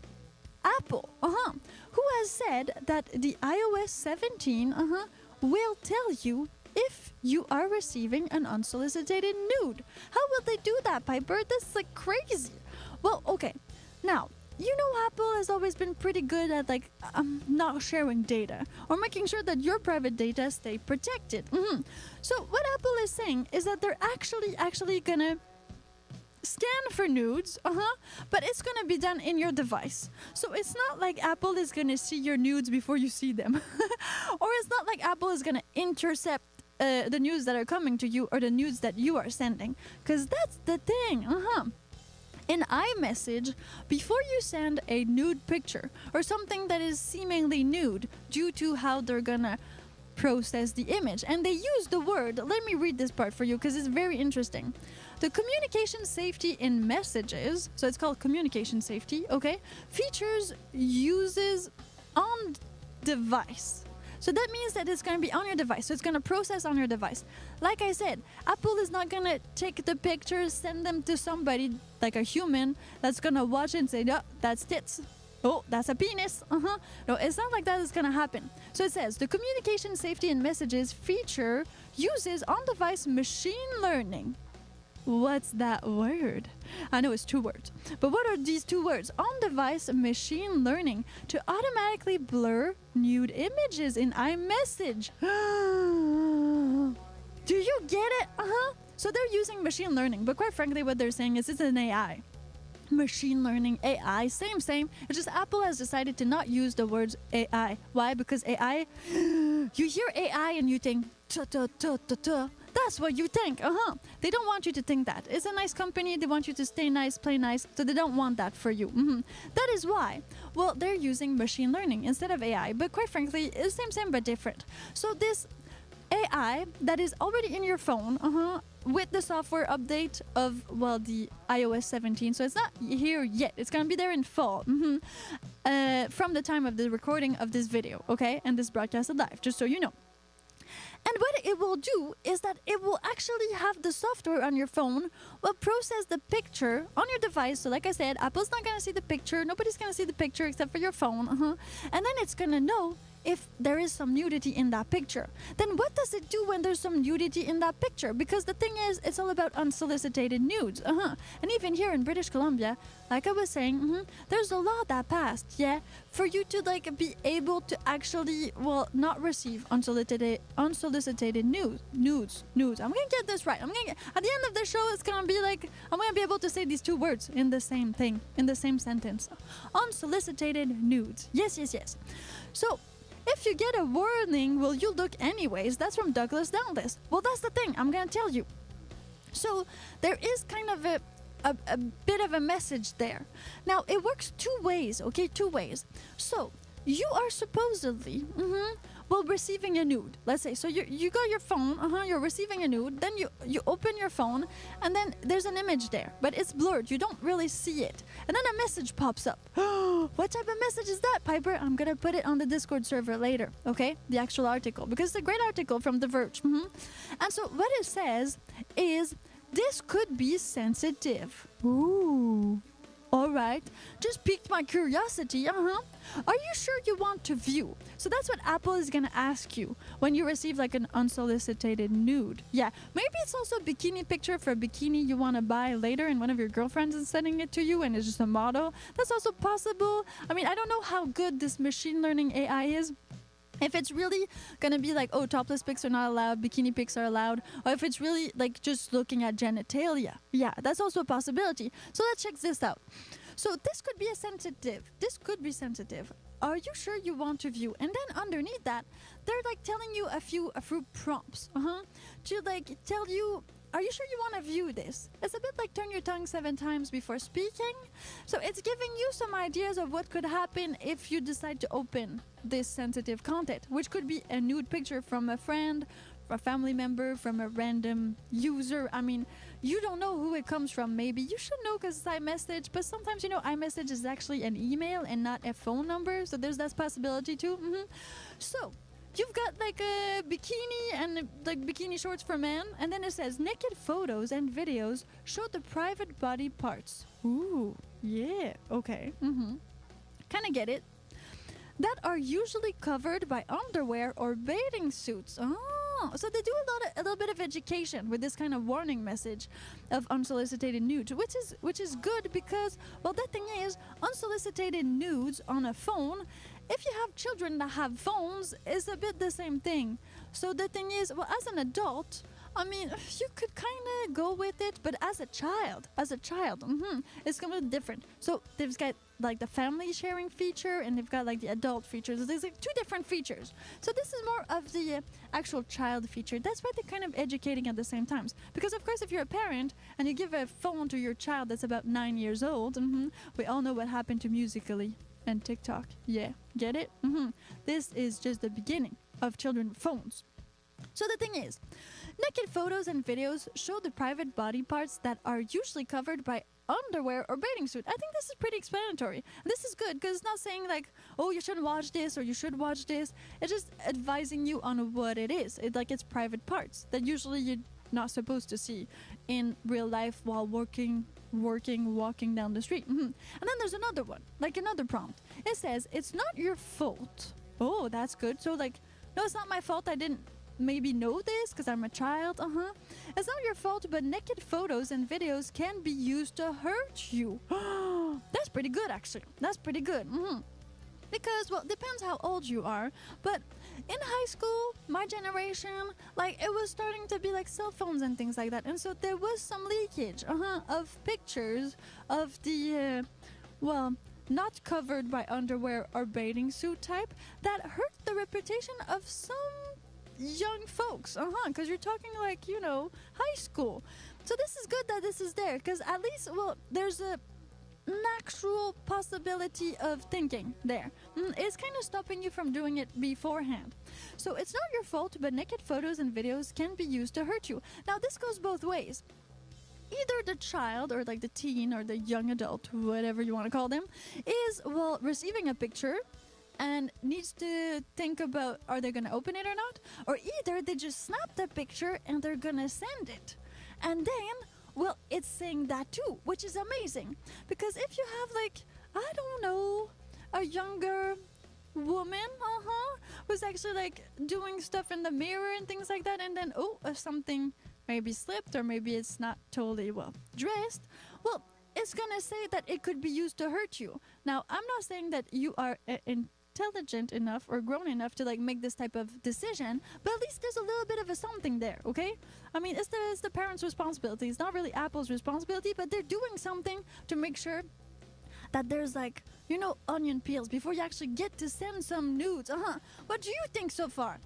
[SPEAKER 1] Apple, who has said that the iOS 17, will tell you if you are receiving an unsolicited nude. How will they do that, Piper? That's like crazy. Well, okay. Now, you know Apple has always been pretty good at like not sharing data or making sure that your private data stay protected. So what Apple is saying is that they're actually gonna scan for nudes, but it's gonna be done in your device. So it's not like Apple is gonna see your nudes before you see them, or it's not like Apple is gonna intercept the nudes that are coming to you or the nudes that you are sending, because that's the thing. In iMessage, before you send a nude picture or something that is seemingly nude due to how they're gonna process the image, and they use the word, let me read this part for you because it's very interesting. The communication safety in messages, so it's called communication safety, okay, features uses on device. So that means that it's going to be on your device. So it's going to process on your device. Like I said, Apple is not going to take the pictures, send them to somebody like a human that's going to watch it and say, no, that's tits. Oh, that's a penis. No, it's not like that is going to happen. So it says, the communication safety in messages feature uses on-device machine learning. What's that word? I know it's 2 words. But what are these 2 words? On-device machine learning to automatically blur nude images in iMessage. Do you get it? So they're using machine learning, but quite frankly what they're saying is it's an AI. Machine learning, AI, same. It's just Apple has decided to not use the words AI. Why? Because AI, you hear AI and you think ta-ta-ta-ta-ta. That's what you think. They don't want you to think that. It's a nice company. They want you to stay nice, play nice. So they don't want that for you. That is why. Well, they're using machine learning instead of AI. But quite frankly, it's same but different. So this AI that is already in your phone, with the software update of, well, the iOS 17. So it's not here yet. It's going to be there in fall. From the time of the recording of this video, okay? And this broadcasted live, just so you know. And what it will do is that it will actually have the software on your phone will process the picture on your device. So like I said, Apple's not going to see the picture. Nobody's going to see the picture except for your phone. And then it's going to know if there is some nudity in that picture. Then what does it do when there's some nudity in that picture? Because the thing is, it's all about unsolicited nudes. And even here in British Columbia, like I was saying, there's a law that passed, yeah, for you to like be able to actually, well, not receive unsolicited nudes. I'm gonna get this right. At the end of the show, it's gonna be like, I'm gonna be able to say these two words in the same thing, in the same sentence. Unsolicited nudes. Yes. So, if you get a warning, will you look anyways? That's from Douglas Downlist. Well, that's the thing. I'm going to tell you. So there is kind of a bit of a message there. Now, it works two ways, okay? Two ways. So you are supposedly, well, receiving a nude. Let's say, so you got your phone, you're receiving a nude, then you open your phone, and then there's an image there, but it's blurred. You don't really see it. And then a message pops up. What type of message is that, Piper? I'm going to put it on the Discord server later, okay? The actual article, because it's a great article from The Verge. And so what it says is, this could be sensitive. Ooh. All right, just piqued my curiosity, Are you sure you want to view? So that's what Apple is gonna ask you when you receive like an unsolicited nude. Yeah, maybe it's also a bikini picture for a bikini you wanna buy later and one of your girlfriends is sending it to you and it's just a model. That's also possible. I mean, I don't know how good this machine learning AI is. If it's really gonna be like, oh, topless pics are not allowed, bikini pics are allowed, or if it's really like just looking at genitalia. Yeah, that's also a possibility. So let's check this out. So this could be sensitive. This could be sensitive. Are you sure you want to view? And then underneath that, they're like telling you a few prompts, to like tell you, are you sure you want to view this? It's a bit like turn your tongue 7 times before speaking. So it's giving you some ideas of what could happen if you decide to open this sensitive content, which could be a nude picture from a friend, a family member, from a random user. I mean, you don't know who it comes from. Maybe you should know because it's iMessage, but sometimes, iMessage is actually an email and not a phone number. So there's that possibility too. So you've got like a bikini and like bikini shorts for men, and then it says naked photos and videos show the private body parts. Ooh, yeah, okay. Kind of get it. That are usually covered by underwear or bathing suits. Oh, so they do a little bit of education with this kind of warning message of unsolicited nudes, which is good because, well, the thing is, unsolicited nudes on a phone, if you have children that have phones, is a bit the same thing. So the thing is, well, as an adult, I mean, you could kind of go with it, but as a child, it's completely different. So they've got like the family sharing feature, and they've got like the adult features. There's like 2 different features. So this is more of the actual child feature. That's why they're kind of educating at the same times. Because of course, if you're a parent and you give a phone to your child that's about 9 years old, we all know what happened to Musical.ly and TikTok. Yeah, get it? This is just the beginning of children with phones. So the thing is, naked photos and videos show the private body parts that are usually covered by underwear or bathing suit. I think this is pretty explanatory. This is good because it's not saying like, oh, you shouldn't watch this or you should watch this. It's just advising you on what it is. It's private parts that usually you're not supposed to see in real life while walking down the street. And then there's another one, like another prompt. It says, it's not your fault. Oh, that's good. So like, no, it's not my fault. I didn't maybe know this because I'm a child. It's not your fault, but naked photos and videos can be used to hurt you. That's pretty good, actually. That's pretty good. Because, well, depends how old you are, but in high school, my generation, like, it was starting to be like cell phones and things like that, and so there was some leakage of pictures of the not covered by underwear or bathing suit type that hurt the reputation of some young folks, because you're talking like, high school. So this is good that this is there, because at least, well, there's a natural possibility of thinking there. It's kind of stopping you from doing it beforehand. So it's not your fault, but naked photos and videos can be used to hurt you. Now, this goes both ways. Either the child or like the teen or the young adult, whatever you want to call them, is, well, receiving a picture and needs to think about, are they going to open it or not? Or either they just snap the picture and they're going to send it. And then, well, it's saying that too, which is amazing. Because if you have, like, I don't know, a younger woman, who's actually, like, doing stuff in the mirror and things like that, and then, something maybe slipped or maybe it's not totally well dressed, well, it's gonna say that it could be used to hurt you. Now, I'm not saying that you are intelligent enough or grown enough to like make this type of decision, but at least there's a little bit of a something there, okay? I mean, it's the parents' responsibility. It's not really Apple's responsibility, but they're doing something to make sure that there's like, you know, onion peels before you actually get to send some nudes. What do you think so far?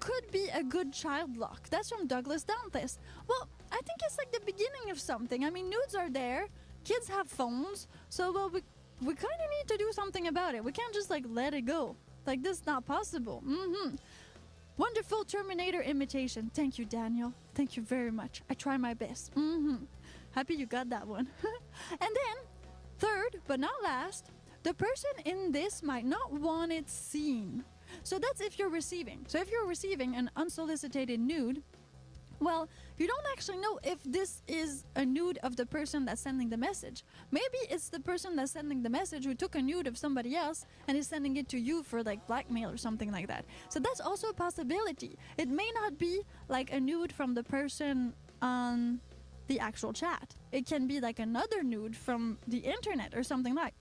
[SPEAKER 1] Could be a good child lock. That's from Douglas Dantes. Well, I think it's like the beginning of something. I mean, nudes are there. Kids have phones. So, well, we kind of need to do something about it. We can't just like let it go. Like, this is not possible. Wonderful Terminator imitation. Thank you, Daniel. Thank you very much. I try my best. Happy you got that one. And then, third, but not last, the person in this might not want it seen. So that's if you're receiving. So if you're receiving an unsolicited nude, well, you don't actually know if this is a nude of the person that's sending the message. Maybe it's the person that's sending the message who took a nude of somebody else and is sending it to you for like blackmail or something like that. So that's also a possibility. It may not be like a nude from the person on the actual chat. It can be like another nude from the internet or something like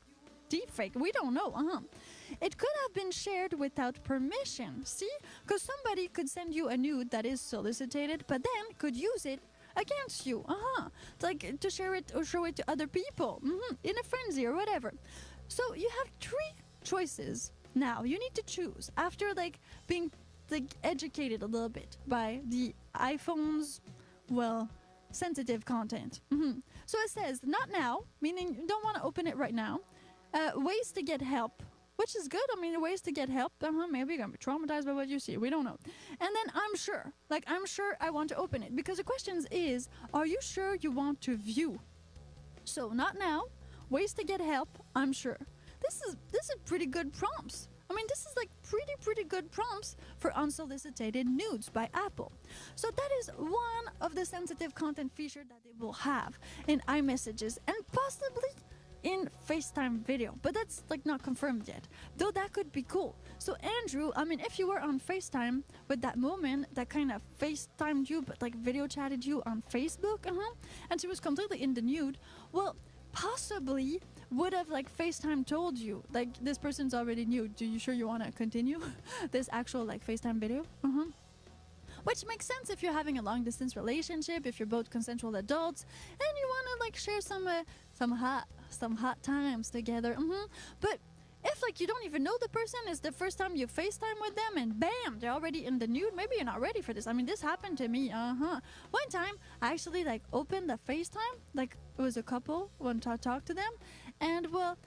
[SPEAKER 1] deepfake. We don't know. It could have been shared without permission. See? Because somebody could send you a nude that is solicited, but then could use it against you. Like to share it or show it to other people in a frenzy or whatever. So you have 3 choices. Now you need to choose after like being like educated a little bit by the iPhone's, well, sensitive content. So it says not now, meaning you don't want to open it right now. Ways to get help, which is good. I mean, ways to get help. Maybe you're going to be traumatized by what you see. We don't know. And then I'm sure I want to open it. Because the question is, are you sure you want to view? So not now. Ways to get help. I'm sure. This is pretty good prompts. I mean, this is like pretty good prompts for unsolicited nudes by Apple. So that is one of the sensitive content features that they will have in iMessages and possibly in FaceTime video, but that's like not confirmed yet, though that could be cool. So Andrew, I mean, if you were on FaceTime with that woman that kind of FaceTimed you but like video chatted you on Facebook, and she was completely in the nude, well, possibly would have like FaceTime told you like this person's already nude. Do you sure you want to continue this actual like FaceTime video? Which makes sense if you're having a long distance relationship, if you're both consensual adults and you want to like share some hot times together. But if like you don't even know the person, it's the first time you FaceTime with them and bam, they're already in the nude, maybe you're not ready for this. I mean, this happened to me. One time I actually like opened the FaceTime, like it was a couple when I talked to them, and well,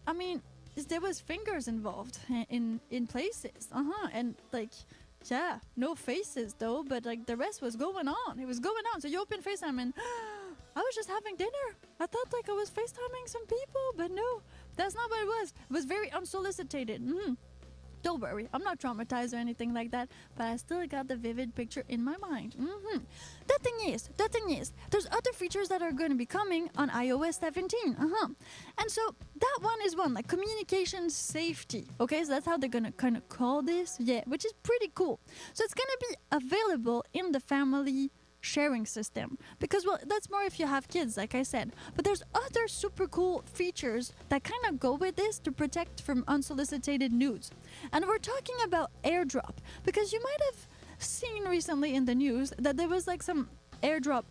[SPEAKER 1] I mean, there was fingers involved in places. And like, yeah, no faces though, but like the rest was going on. It was going on. So you open FaceTime and I was just having dinner. I thought like I was FaceTiming some people, but no, that's not what it was. It was very unsolicited. Don't worry, I'm not traumatized or anything like that, but I still got the vivid picture in my mind. The thing is, there's other features that are going to be coming on iOS 17. And so that one is one, like communication safety. Okay, so that's how they're going to kind of call this. Yeah, which is pretty cool. So it's going to be available in the family sharing system, because well, that's more if you have kids, like I said, but there's other super cool features that kind of go with this to protect from unsolicited nudes. And we're talking about airdrop, because you might have seen recently in the news that there was like some airdropping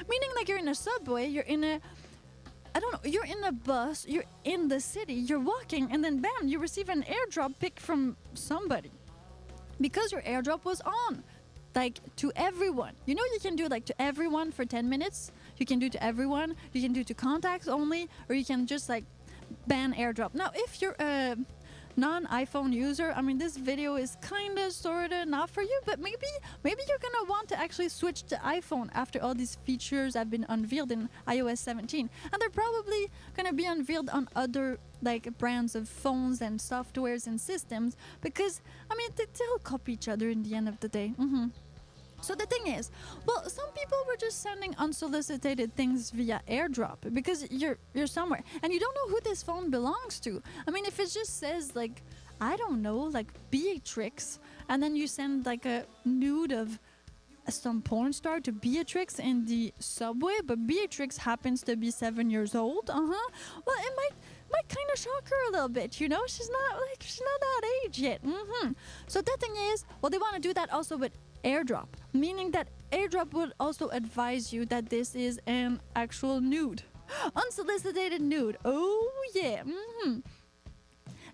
[SPEAKER 1] meaning like you're in a subway, you're in a you're in a bus, you're in the city, you're walking, and then bam, you receive an airdrop pic from somebody because your airdrop was on. Like to everyone. You know, you can do like to everyone for 10 minutes. You can do to everyone. You can do to contacts only, or you can just like ban AirDrop. Now, if you're a non-iPhone user, I mean, this video is kind of sort of not for you, but maybe you're gonna want to actually switch to iPhone after all these features have been unveiled in iOS 17, and they're probably gonna be unveiled on other like brands of phones and softwares and systems, because I mean they'll copy each other in the end of the day. So the thing is, well, some people were just sending unsolicited things via AirDrop because you're somewhere and you don't know who this phone belongs to. I mean, if it just says like, I don't know, like Beatrix, and then you send like a nude of some porn star to Beatrix in the subway, but Beatrix happens to be 7 years old, well, it might kind of shock her a little bit, you know? She's not that age yet. So the thing is, well, they want to do that also with AirDrop, meaning that AirDrop would also advise you that this is an actual nude. Unsolicited nude. Oh, yeah.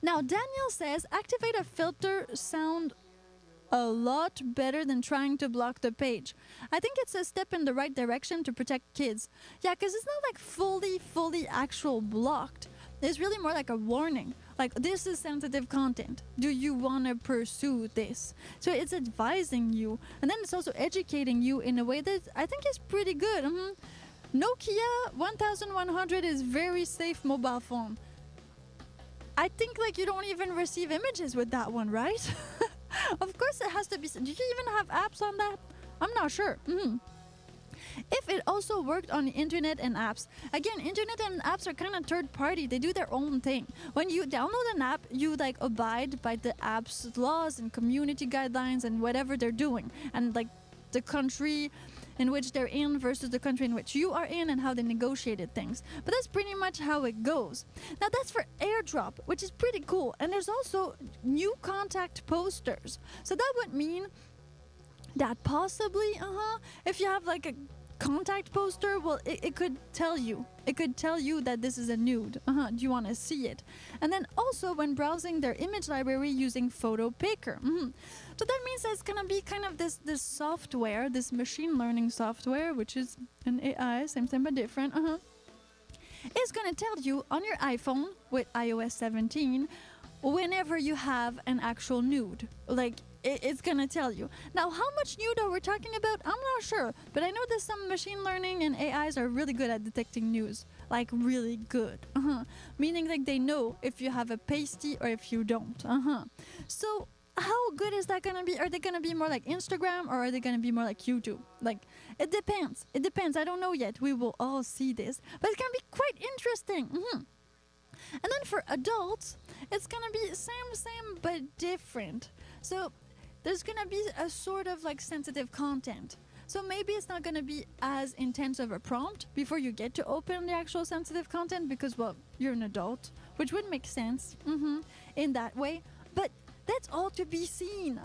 [SPEAKER 1] Now, Daniel says, activate a filter sound a lot better than trying to block the page. I think it's a step in the right direction to protect kids. Yeah, because it's not like fully actual blocked. It's really more like a warning. Like, this is sensitive content. Do you want to pursue this? So it's advising you. And then it's also educating you in a way that I think is pretty good. Nokia 1100 is very safe mobile phone. I think like you don't even receive images with that one, right? Of course it has to be. Do you even have apps on that? I'm not sure. If it also worked on the internet and apps. Again, internet and apps are kind of third party. They do their own thing. When you download an app, you like abide by the app's laws and community guidelines and whatever they're doing. And like the country in which they're in versus the country in which you are in and how they negotiated things. But that's pretty much how it goes. Now that's for AirDrop, which is pretty cool. And there's also new contact posters. So that would mean that possibly, if you have like a contact poster, well, it could tell you. It could tell you that this is a nude. Do you want to see it? And then also when browsing their image library using Photo Picker. So that means that it's gonna be kind of this software, this machine learning software, which is an AI, same thing but different. It's gonna tell you on your iPhone with iOS 17 whenever you have an actual nude. Like, it's gonna tell you. Now, how much nude are we talking about? I'm not sure, but I know that some machine learning and AIs are really good at detecting nudes, like really good. Meaning like they know if you have a pasty or if you don't. So how good is that gonna be? Are they gonna be more like Instagram or are they gonna be more like YouTube? Like, it depends. It depends. I don't know yet. We will all see this, but it's gonna be quite interesting. And then for adults, it's gonna be same but different. So there's gonna be a sort of like sensitive content. So maybe it's not gonna be as intense of a prompt before you get to open the actual sensitive content because, well, you're an adult, which would make sense in that way. But that's all to be seen.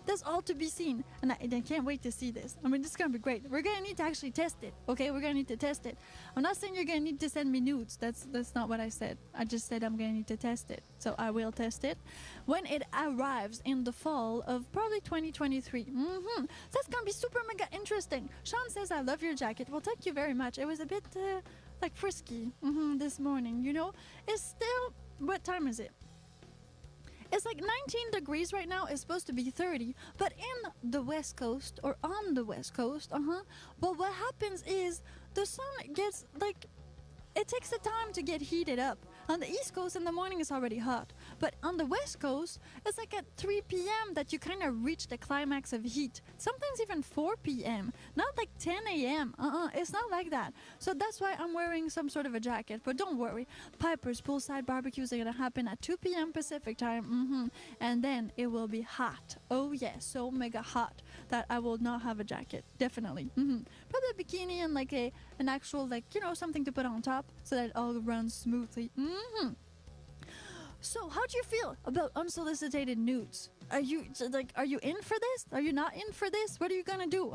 [SPEAKER 1] That's all to be seen. And I can't wait to see this. I mean, this is going to be great. We're going to need to actually test it. Okay, we're going to need to test it. I'm not saying you're going to need to send me nudes. That's not what I said. I just said I'm going to need to test it. So I will test it when it arrives in the fall of probably 2023. That's going to be super mega interesting. Sean says, I love your jacket. Well, thank you very much. It was a bit like frisky this morning, you know. It's still, what time is it? It's like 19 degrees right now. It's supposed to be 30. But in the West Coast, or on the West Coast, but what happens is the sun gets, like, it takes the time to get heated up. On the East Coast in the morning it's already hot. But on the West Coast, it's like at 3 p.m. that you kind of reach the climax of heat. Sometimes even 4 p.m. Not like 10 a.m. It's not like that. So that's why I'm wearing some sort of a jacket. But don't worry. Piper's poolside barbecues are going to happen at 2 p.m. Pacific time. And then it will be hot. Oh, yes. So mega hot that I will not have a jacket. Definitely. Probably a bikini and like an actual, like, you know, something to put on top so that it all runs smoothly. So, how do you feel about unsolicited nudes? Are you in for this? Are you not in for this? What are you gonna do?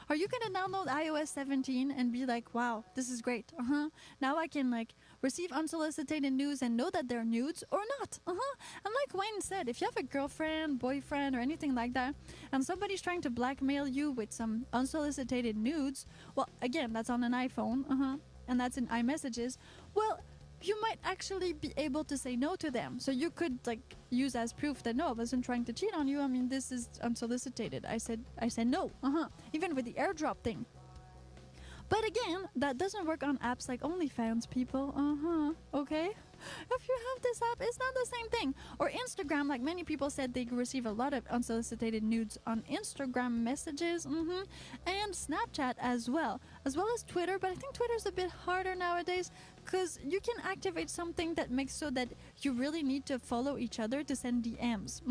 [SPEAKER 1] Are you gonna download iOS 17 and be like, wow, this is great? Now I can like receive unsolicited nudes and know that they're nudes or not? And like Wayne said, if you have a girlfriend, boyfriend, or anything like that, and somebody's trying to blackmail you with some unsolicited nudes, well, again, that's on an iPhone, and that's in iMessages. Well, you might actually be able to say no to them. So you could like use as proof that no, I wasn't trying to cheat on you. I mean, this is unsolicited. I said no. Even with the airdrop thing. But again, that doesn't work on apps like OnlyFans, people. Okay? If you have this app, it's not the same thing. Or Instagram, like many people said they receive a lot of unsolicited nudes on Instagram messages. And Snapchat as well as Twitter. But I think Twitter's a bit harder nowadays because you can activate something that makes so that you really need to follow each other to send DMs.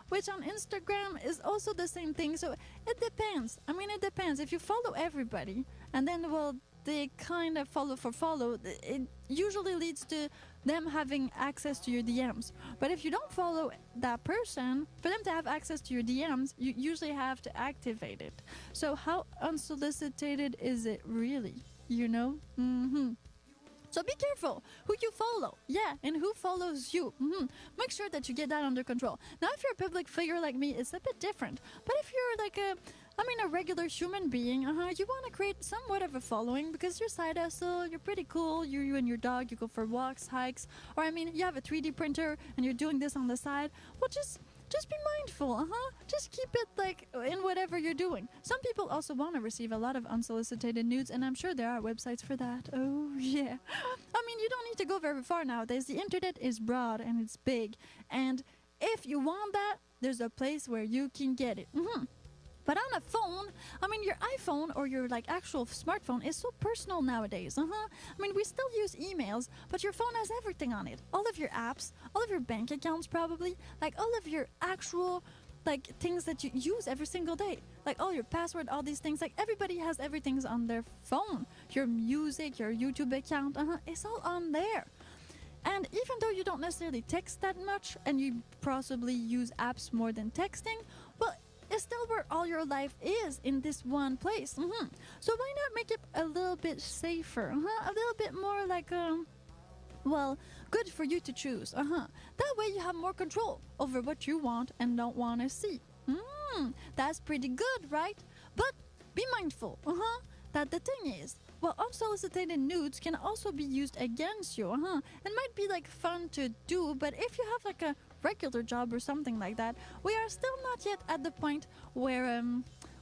[SPEAKER 1] Which on Instagram is also the same thing. So it depends. I mean, it depends. If you follow everybody and then, well, they kind of follow, it usually leads to them having access to your DMs. But if you don't follow that person, for them to have access to your DMs, you usually have to activate it. So how unsolicited is it really? You know? So be careful who you follow, and who follows you. Make sure that you get that under control. Now, if you're a public figure like me, it's a bit different. But if you're like a regular human being, you want to create somewhat of a following because you're side hustle, you're pretty cool, you and your dog, you go for walks, hikes, or you have a 3D printer and you're doing this on the side. Well, just be mindful, Just keep it like in whatever you're doing. Some people also want to receive a lot of unsolicited nudes, and I'm sure there are websites for that. Oh yeah. You don't need to go very far nowadays. The internet is broad and it's big, and if you want that, there's a place where you can get it. But on a phone, your iPhone or your like actual smartphone is so personal nowadays. We still use emails, but your phone has everything on it. All of your apps, all of your bank accounts probably, like all of your actual like things that you use every single day. Like all your password, all these things, like everybody has everything on their phone. Your music, your YouTube account, it's all on there. And even though you don't necessarily text that much and you possibly use apps more than texting, well, it's still where all your life is in this one place. So why not make it a little bit safer? A little bit more like, good for you to choose. That way you have more control over what you want and don't want to see. That's pretty good, right? But be mindful, that the thing is, well, unsolicited nudes can also be used against you. It might be like fun to do, but if you have like a regular job or something like that, we are still not yet at the point where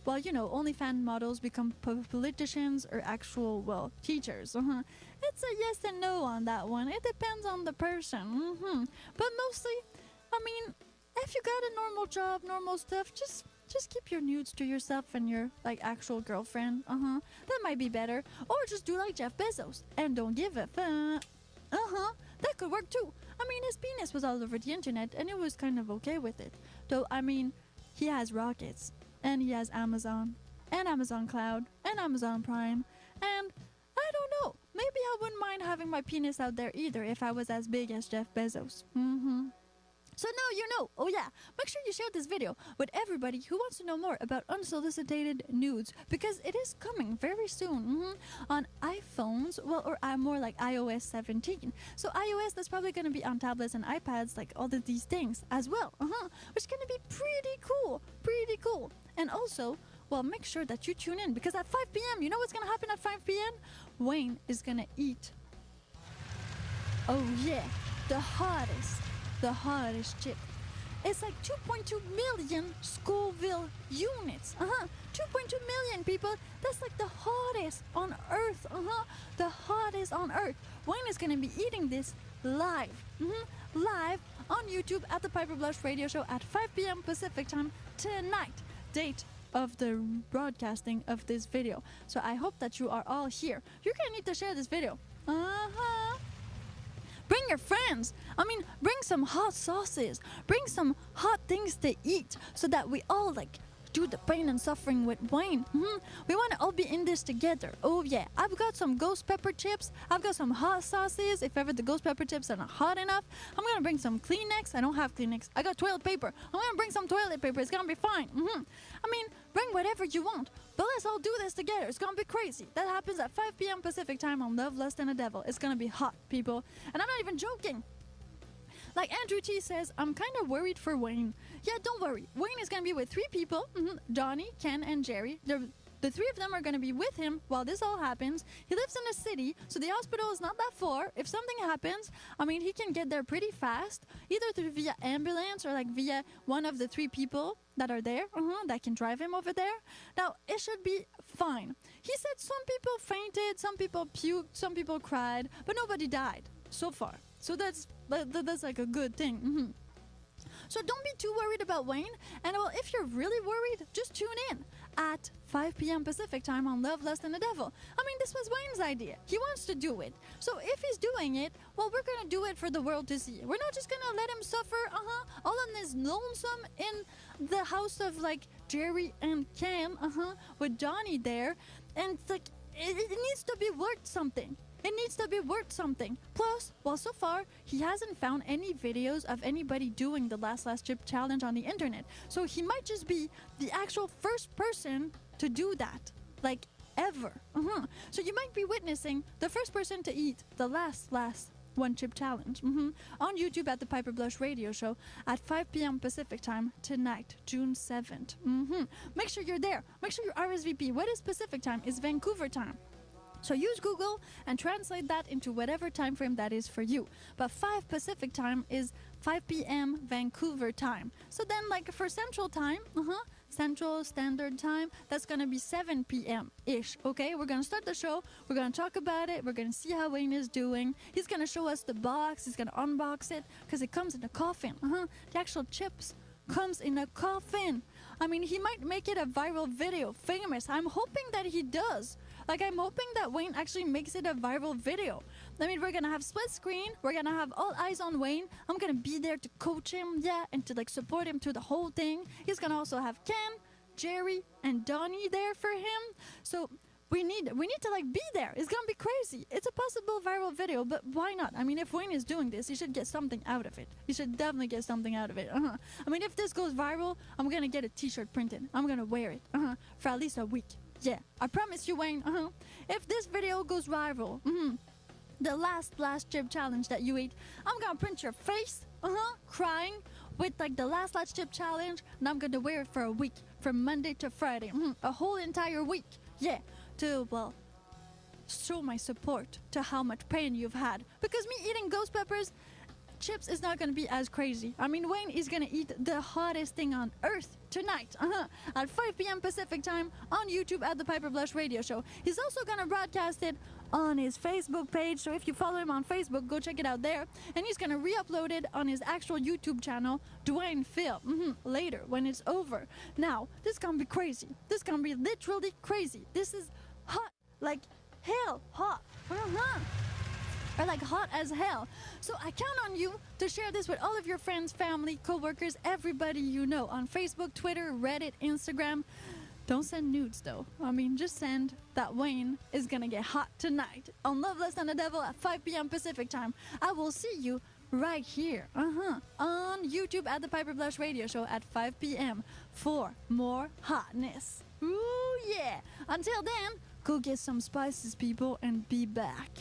[SPEAKER 1] OnlyFans models become politicians or actual teachers. It's a yes and no on that one. It depends on the person. But mostly, if you got a normal job, normal stuff, just keep your nudes to yourself and your like actual girlfriend. That might be better. Or just do like Jeff Bezos and don't give a fuck. That could work too. His penis was all over the internet and it was kind of okay with it. Though, he has rockets and he has Amazon and Amazon Cloud and Amazon Prime. And I don't know. Maybe I wouldn't mind having my penis out there either if I was as big as Jeff Bezos. So now you know. Oh yeah, make sure you share this video with everybody who wants to know more about unsolicited nudes because it is coming very soon on iPhones, or more like iOS 17. So iOS, that's probably going to be on tablets and iPads, like all of these things as well, which is going to be pretty cool. And also, well, make sure that you tune in because at 5 p.m., you know what's going to happen at 5 p.m.? Wayne is going to eat. Oh yeah, the hottest chip. It's like 2.2 million Scoville units. 2.2 million people. That's like the hottest on Earth. The hottest on Earth. Wayne is gonna be eating this live. Live on YouTube at the Piper Blush Radio Show at 5 p.m. Pacific time tonight. Date of the broadcasting of this video. So I hope that you are all here. You're gonna need to share this video. Bring your friends. Bring some hot sauces. Bring some hot things to eat so that we all like do the pain and suffering with Wayne. We want to all be in this together. Oh yeah, I've got some ghost pepper chips. I've got some hot sauces. If ever the ghost pepper chips are not hot enough, I'm gonna bring some Kleenex. I don't have Kleenex. I got toilet paper. I'm gonna bring some toilet paper. It's gonna be fine. I mean, bring whatever you want, but let's all do this together. It's gonna be crazy. That happens at 5 p.m. Pacific time on Love, Lust, and the Devil. It's gonna be hot, people. And I'm not even joking. Like Andrew T says, I'm kind of worried for Wayne. Yeah, don't worry. Wayne is going to be with 3 people. Donnie, Ken, and Jerry. The 3 of them are going to be with him while this all happens. He lives in a city, so the hospital is not that far. If something happens, I mean, he can get there pretty fast, either through via ambulance or like via one of the 3 people that are there, that can drive him over there. Now, it should be fine. He said some people fainted, some people puked, some people cried, but nobody died so far. So that's like a good thing. So don't be too worried about Wayne. And well, if you're really worried, just tune in at 5 p.m. Pacific time on Love, Lust, and the Devil. I mean, this was Wayne's idea. He wants to do it. So if he's doing it, well, we're going to do it for the world to see. We're not just going to let him suffer, all on his lonesome in the house of, like, Jerry and Ken, with Donnie there. And, like, it needs to be worth something. It needs to be worth something. Plus, well, so far, he hasn't found any videos of anybody doing the last chip challenge on the internet. So he might just be the actual first person to do that, like, ever. So you might be witnessing the first person to eat the last one chip challenge on YouTube at the Piper Blush Radio Show at 5 p.m. Pacific time tonight, June 7th. Make sure you're there. Make sure you RSVP. What is Pacific time? It's Vancouver time. So use Google and translate that into whatever time frame that is for you. But 5 Pacific time is 5 p.m. Vancouver time. So then, like, for Central time, Central Standard Time, that's going to be 7 p.m.-ish, okay? We're going to start the show. We're going to talk about it. We're going to see how Wayne is doing. He's going to show us the box. He's going to unbox it because it comes in a coffin. The actual chips comes in a coffin. I mean, he might make it a viral video, famous. I'm hoping that he does. Like, I'm hoping that Wayne actually makes it a viral video. I mean, we're gonna have split screen. We're gonna have all eyes on Wayne. I'm gonna be there to coach him, and to, like, support him through the whole thing. He's gonna also have Ken, Jerry, and Donnie there for him. So we need to, like, be there. It's gonna be crazy. It's a possible viral video, but why not? I mean, if Wayne is doing this, he should get something out of it. He should definitely get something out of it. I mean, if this goes viral, I'm gonna get a t-shirt printed. I'm gonna wear it for at least a week. Yeah, I promise you, Wayne. If this video goes viral, the last chip challenge that you ate, I'm gonna print your face, crying, with, like, the last chip challenge, and I'm gonna wear it for a week, from Monday to Friday, a whole entire week. Yeah, to, well, show my support to how much pain you've had. Because me eating ghost peppers chips is not going to be as crazy. I mean, Wayne is going to eat the hottest thing on earth tonight at 5 p.m. Pacific time on YouTube at the Piper Blush Radio Show. He's also going to broadcast it on his Facebook page, so if you follow him on Facebook, go check it out there. And he's going to re-upload it on his actual YouTube channel, Dwayne Phil, later when it's over. Now, this is going to be crazy. This is going to be literally crazy. This is hot, like hell hot. Or like hot as hell. So I count on you to share this with all of your friends, family, co-workers, everybody you know on Facebook, Twitter, Reddit, Instagram. Don't send nudes though. I mean, just send that Wayne is gonna get hot tonight on Love, Lust, and the Devil at 5 p.m. Pacific time. I will see you right here on YouTube at the Piper Blush Radio Show at 5 p.m. for more hotness. Ooh yeah. Until then, go get some spices, people, and be back.